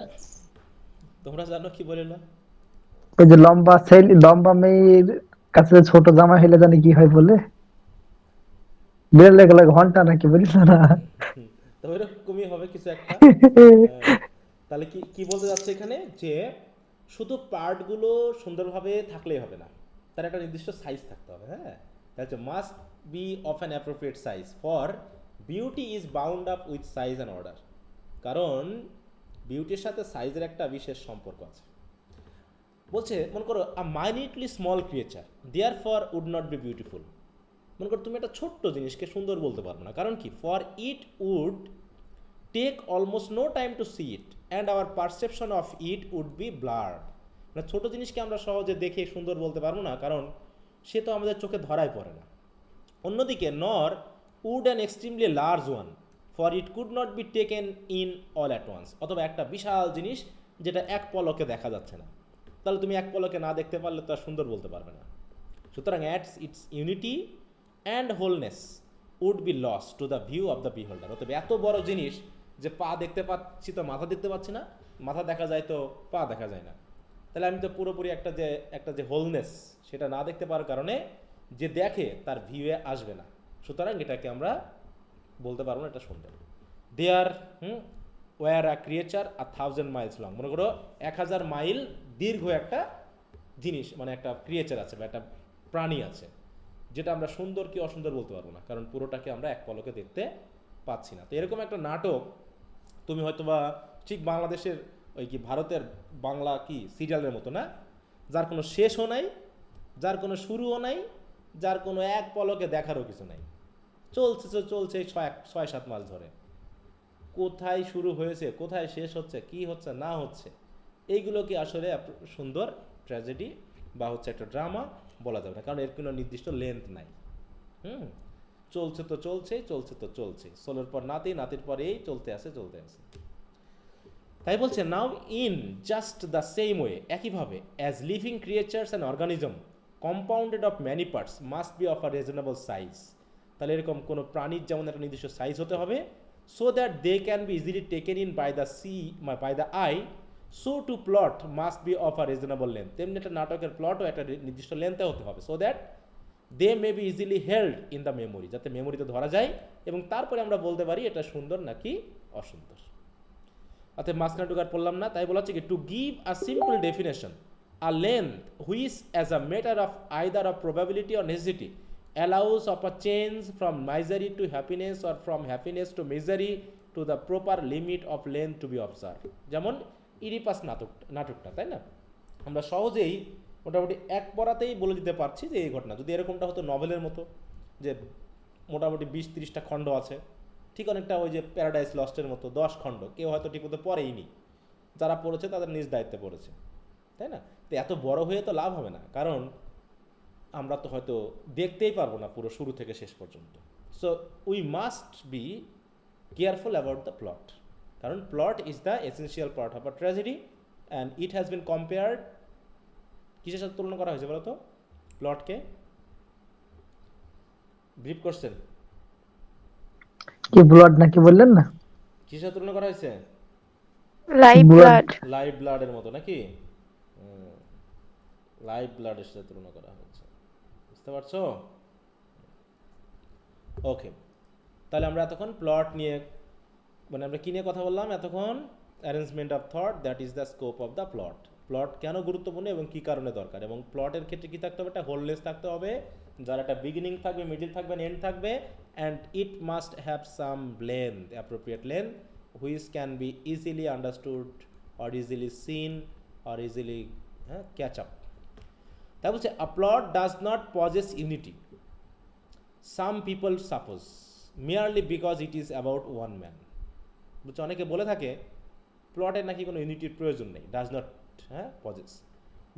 তোমরা জানো কি বলিল? ওই যে লম্বা মেয়ের কাছে যে ছোট জামা হইলে জানি কি হয় বলে, বিড়াল লেগে ঘন্টা নাকি বলিস না? তো এরকমই হবে কিছু একটা। তাহলে কি কি বলতে যাচ্ছে এখানে, যে শুধু পার্টগুলো সুন্দরভাবে থাকলেই হবে না, তার একটা নির্দিষ্ট সাইজ থাকতে হবে। হ্যাঁ, তাহলে must be of an appropriate size for beauty is bound up with size and order. কারণ বিউটির সাথে সাইজের একটা বিশেষ সম্পর্ক আছে। বলছে মনে করো a minutely small creature therefore would not be beautiful. মনে করো তুমি একটা ছোট্ট জিনিসকে সুন্দর বলতে পারবে না, কারণ কি for it would take almost no time to see it and our perception of it would be blurred. মানে ছোটো জিনিসকে আমরা সহজে দেখে সুন্দর বলতে পারবো না, কারণ সে তো আমাদের চোখে ধরাই পড়ে না। অন্যদিকে nor would an extremely large one for it could not be taken in all at once. অথবা একটা বিশাল জিনিস যেটা এক পলকে দেখা যাচ্ছে না, তাহলে তুমি এক পলকে না দেখতে পারলে তো আর সুন্দর বলতে পারবে না। সুতরাং at its unity and wholeness would be lost to the view of the beholder. অতএব এত বড় জিনিস যে পা দেখতে পাচ্ছি তো মাথা দেখতে পাচ্ছি না, মাথা দেখা যায় তো পা দেখা যায় না, তাহলে আমি তো পুরোপুরি একটা যে হোলনেস সেটা না দেখতে পারার কারণে যে দেখে তার ভিউয়ে আসবে না। সুতরাং এটাকে আমরা বলতে পারবো না এটা সুন্দর। There were a creature 1000 miles long. মনে করো 1000 মাইল দীর্ঘ একটা জিনিস, মানে একটা ক্রিয়েচার আছে বা একটা প্রাণী আছে, যেটা আমরা সুন্দর কি অসুন্দর বলতে পারবো না, কারণ পুরোটাকে আমরা এক পলকে দেখতে পাচ্ছি না। তো এরকম একটা নাটক তুমি হয়তো বা ঠিক বাংলাদেশের ওই কি ভারতের বাংলা কি সিরিয়ালের মতো না, যার কোনো শেষও নাই, যার কোনো শুরুও নাই, যার কোনো এক পলকে দেখারও কিছু নাই, চলছে 6-7 মাস ধরে। কোথায় শুরু হয়েছে, কোথায় শেষ হচ্ছে, কি হচ্ছে না হচ্ছে, এইগুলো কি আসলে সুন্দর ট্র্যাজেডি বা হচ্ছে একটা ড্রামা বলা যাবে না, কারণ এর কোনো নির্দিষ্ট লেন্থ নাই। চলছে তো চলছে, ষোলোর পর নাতির পর এই চলতে আসে। তাই বলছে now in just the same way, একইভাবে as living creatures and organism compounded of many parts must be of a reasonable size. তাহলে এরকম কোনো প্রাণীর যেমন একটা নির্দিষ্ট সাইজ হতে হবে, so that they can be easily taken in by the eye, so too plot must be of a reasonable length. তেমনি একটা নাটকের প্লটও একটা নির্দিষ্ট লেন্থে হতে হবে, so that they may be easily held in the memory, যাতে মেমোরিতে ধরা যায় এবং তারপরে আমরা বলতে পারি এটা সুন্দর নাকি অসুন্দর। অর্থাৎ মাঝখানে ঢুকার পড়লাম না, তাই বলা হচ্ছে কি to give a simple definition a length which as a matter of either of probability or necessity allows of a change from misery to happiness or from happiness to misery to the proper limit of length to be observed. যেমন Oedipus নাটকটা, তাই না? আমরা সহজেই মোটামুটি এক পড়াতেই বলে দিতে পারছি যে এই ঘটনা। যদি এরকমটা হতো নভেলের মতো যে মোটামুটি 20-30টা খণ্ড আছে, ঠিক অনেকটা ওই যে প্যারাডাইস লস্টের মতো 10 খণ্ড, কেউ হয়তো ঠিকমতো পড়েই নি, যারা পড়েছে তাদের নিজ দায়িত্বে পড়েছে, তাই না? তো এত বড় হয়ে তো লাভ হবে না, কারণ আমরা তো হয়তো দেখতেই পারবো না পুরো শুরু থেকে শেষ পর্যন্ত। So we must be careful about the plot, কারণ plot is the essential part of a tragedy and it has been compared, কিসের সাথে তুলনা করা হয়েছে বলো তো প্লটকে? ব্রিফ করছেন কি ব্লাড নাকি বললেন না? কিসের সাথে তুলনা করা হয়েছে? Live Blood. ব্লাড। লাইভ ব্লাডের মতো নাকি? লাইভ ব্লাডের সাথে তুলনা করা হয়েছে, বুঝতে পারছো? ওকে, তাহলে আমরা এতক্ষণ প্লট নিয়ে, মানে আমরা কি নিয়ে কথা বললাম এতক্ষণ? Arrangement of thought, that is the scope of the plot. Plot কেন গুরুত্বপূর্ণ এবং কি কারণে দরকার, এবং প্লটের ক্ষেত্রে কি থাকতে হবে? একটা হোলনেস থাকতে হবে, যার একটা বিগিনিং থাকবে, মিডিল থাকবে, এন্ড থাকবে, and it must have some length, appropriate length, which can be easily understood or easily seen or easily catch up. তাই বলছে a plot does not possess unity, some people suppose, merely because it is about one man. বুঝছো, অনেকে বলে থাকে প্লটের নাকি কোনো ইউনিটির প্রয়োজন নেই, does not possess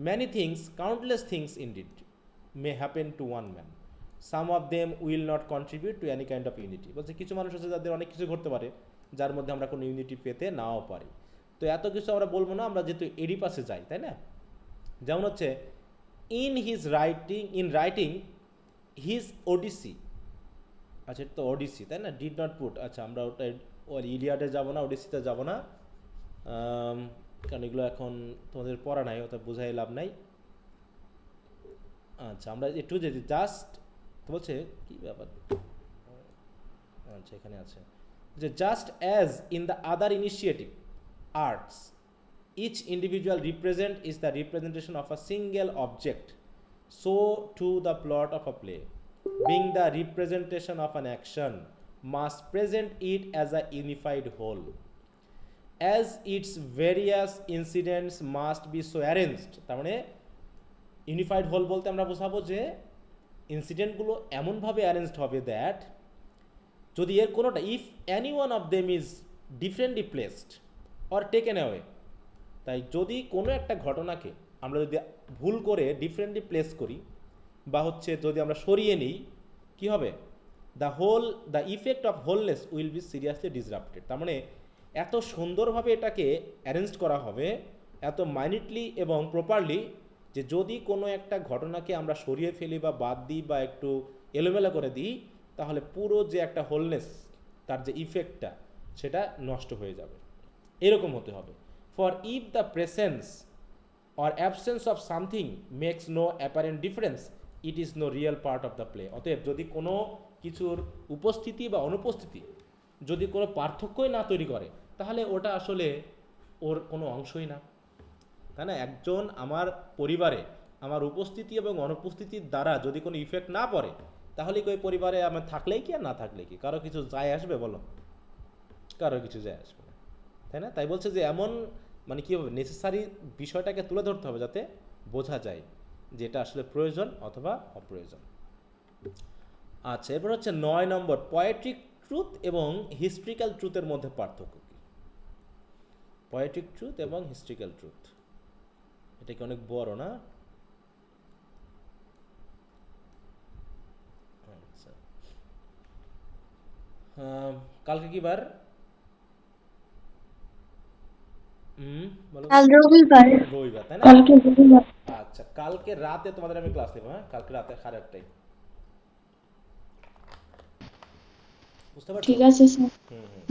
many things, countless things indeed may happen to one man, some of them will not contribute to any kind of unity. বলছে কিছু মানুষ আছে যাদের অনেক কিছু ঘটতে পারে যার মধ্যে আমরা কোনো ইউনিটি পেতে নাও পারি। তো এত কিছু আমরা বলবো না, আমরা যেহেতু এডিপাসে যাই, তাই না? যেমন হচ্ছে ইন রাইটিং হিজ ওডিসি, আচ্ছা এটা তো ওডিসি, তাই না? ডিড নট পুট, আচ্ছা আমরা ওটা ইলিয়াডে যাবো না, ওডিসিতে যাবো না, কারণ এগুলো এখন তোমাদের পড়া নাই, ওটা বোঝাই লাভ নাই। আচ্ছা আমরা একটু যদি জাস্ট, তো বলছে কি ব্যাপার, আচ্ছা এখানে আছে যে just as in the other initiative arts each individual represent is the representation of a single object, so too the plot of a play, being the representation of an action, must present it as a unified whole, as its various incidents must be so arranged। তার মানে unified whole বলতে আমরা বোঝাবো যে ইনসিডেন্টগুলো এমনভাবে arranged হবে that যদি এর কোনোটা, if any one of them is differently placed or taken away, তাই যদি কোনো একটা ঘটনাকে আমরা যদি ভুল করে ডিফারেন্টলি প্লেস করি বা হচ্ছে যদি আমরা সরিয়ে নিই, কি হবে? The effect of wholeness will be seriously disrupted. তার মানে এত সুন্দরভাবে এটাকে অ্যারেঞ্জ করা হবে, এত মাইনিটলি এবং প্রপারলি, যে যদি কোনো একটা ঘটনাকে আমরা সরিয়ে ফেলি বা বাদ দিই বা একটু এলোমেলো করে দিই, তাহলে পুরো যে একটা হোলনেস, তার যে ইফেক্টটা, সেটা নষ্ট হয়ে যাবে। এরকম হতে হবে। For if the presence or absence of something makes no apparent difference, it is no real part of the play। অতএব যদি কোনো কিছুর উপস্থিতি বা অনুপস্থিতি যদি কোনো পার্থক্যই না তৈরি করে, তাহলে ওটা আসলে ওর কোনো অংশই না, তাই না? একজন আমার পরিবারে আমার উপস্থিতি এবং অনুপস্থিতির দ্বারা যদি কোনো ইফেক্ট না পড়ে, তাহলে কি ওই পরিবারে আমার থাকলেই কি আর না থাকলে কি কারো কিছু যায় আসবে? বলো, কারো কিছু যায় আসবে না, তাই না? তাই বলছে যে এমন মানে কী হবে, নেসেসারি বিষয়টাকে তুলে ধরতে হবে যাতে বোঝা যায় যে এটা আসলে প্রয়োজন অথবা অপ্রয়োজন। আচ্ছা, এরপর হচ্ছে 9 নম্বর, পোয়েট্রিক ট্রুথ এবং হিস্ট্রিক্যাল ট্রুথের মধ্যে পার্থক্য কী? পোয়েট্রিক ট্রুথ এবং হিস্ট্রিক্যাল ট্রুথ, এটা কি অনেক বড় না? আচ্ছা, কালকে কি বার? কাল রবিবার। রবিবার, তাই না? কালকে রবিবার। আচ্ছা, কালকে রাতে তোমাদের আমি ক্লাস নেব, হ্যাঁ? কালকে রাতে 8:30টায়, বুঝতে পারছো? ঠিক আছে স্যার।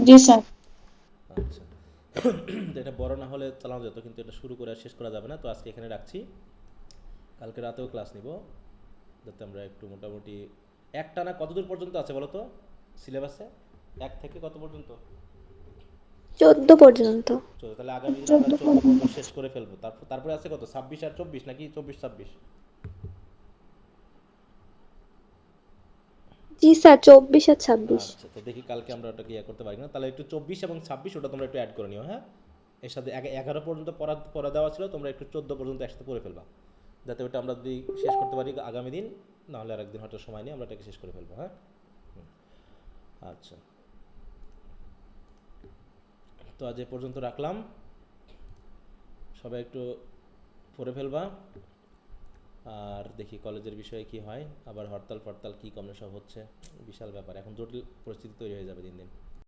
জি স্যার। আচ্ছা, এটা বড় না হলে চালানো যেত, কিন্তু এটা শুরু করে আর শেষ করা যাবে না, তো আজকে এখানে রাখছি। কালকে রাতেও ক্লাস নিব, যাতে আমরা একটু মোটামুটি একটানা কতদূর পর্যন্ত আছে বলো তো সিলেবাসে? 1 থেকে কত পর্যন্ত? 14 পর্যন্ত। তাহলে আগামী দিন আমরা 14 পর্যন্ত শেষ করে ফেলবো। তারপরে আছে কত, 26 আর 24 নাকি 24 26? জি স্যার, 24 আর 26। আচ্ছা, তো দেখি কালকে আমরা ওটা ইয়ে করতে পারি না। তাহলে একটু 24 এবং 26 ওটা তোমরা একটু অ্যাড করে নিও, হ্যাঁ। এর সাথে 11 পর্যন্ত পড়া দেওয়া ছিল, তোমরা একটু 14 পর্যন্ত একসাথে পড়ে ফেলবা, যাতে ওটা আমরা যদি শেষ করতে পারি আগামী দিন, নাহলে আর একদিন হয়তো সময় নিয়ে আমরা এটাকে শেষ করে ফেলবো, হ্যাঁ। আচ্ছা, তো আজ এ পর্যন্ত রাখলাম। সবাই একটু পড়ে ফেলবা, আর দেখি কলেজের বিষয়ে কি হয়। আবার হরতাল ফরতাল কী কমে সব হচ্ছে, বিশাল ব্যাপার, এখন জটিল পরিস্থিতি তৈরি হয়ে যাবে দিন দিন।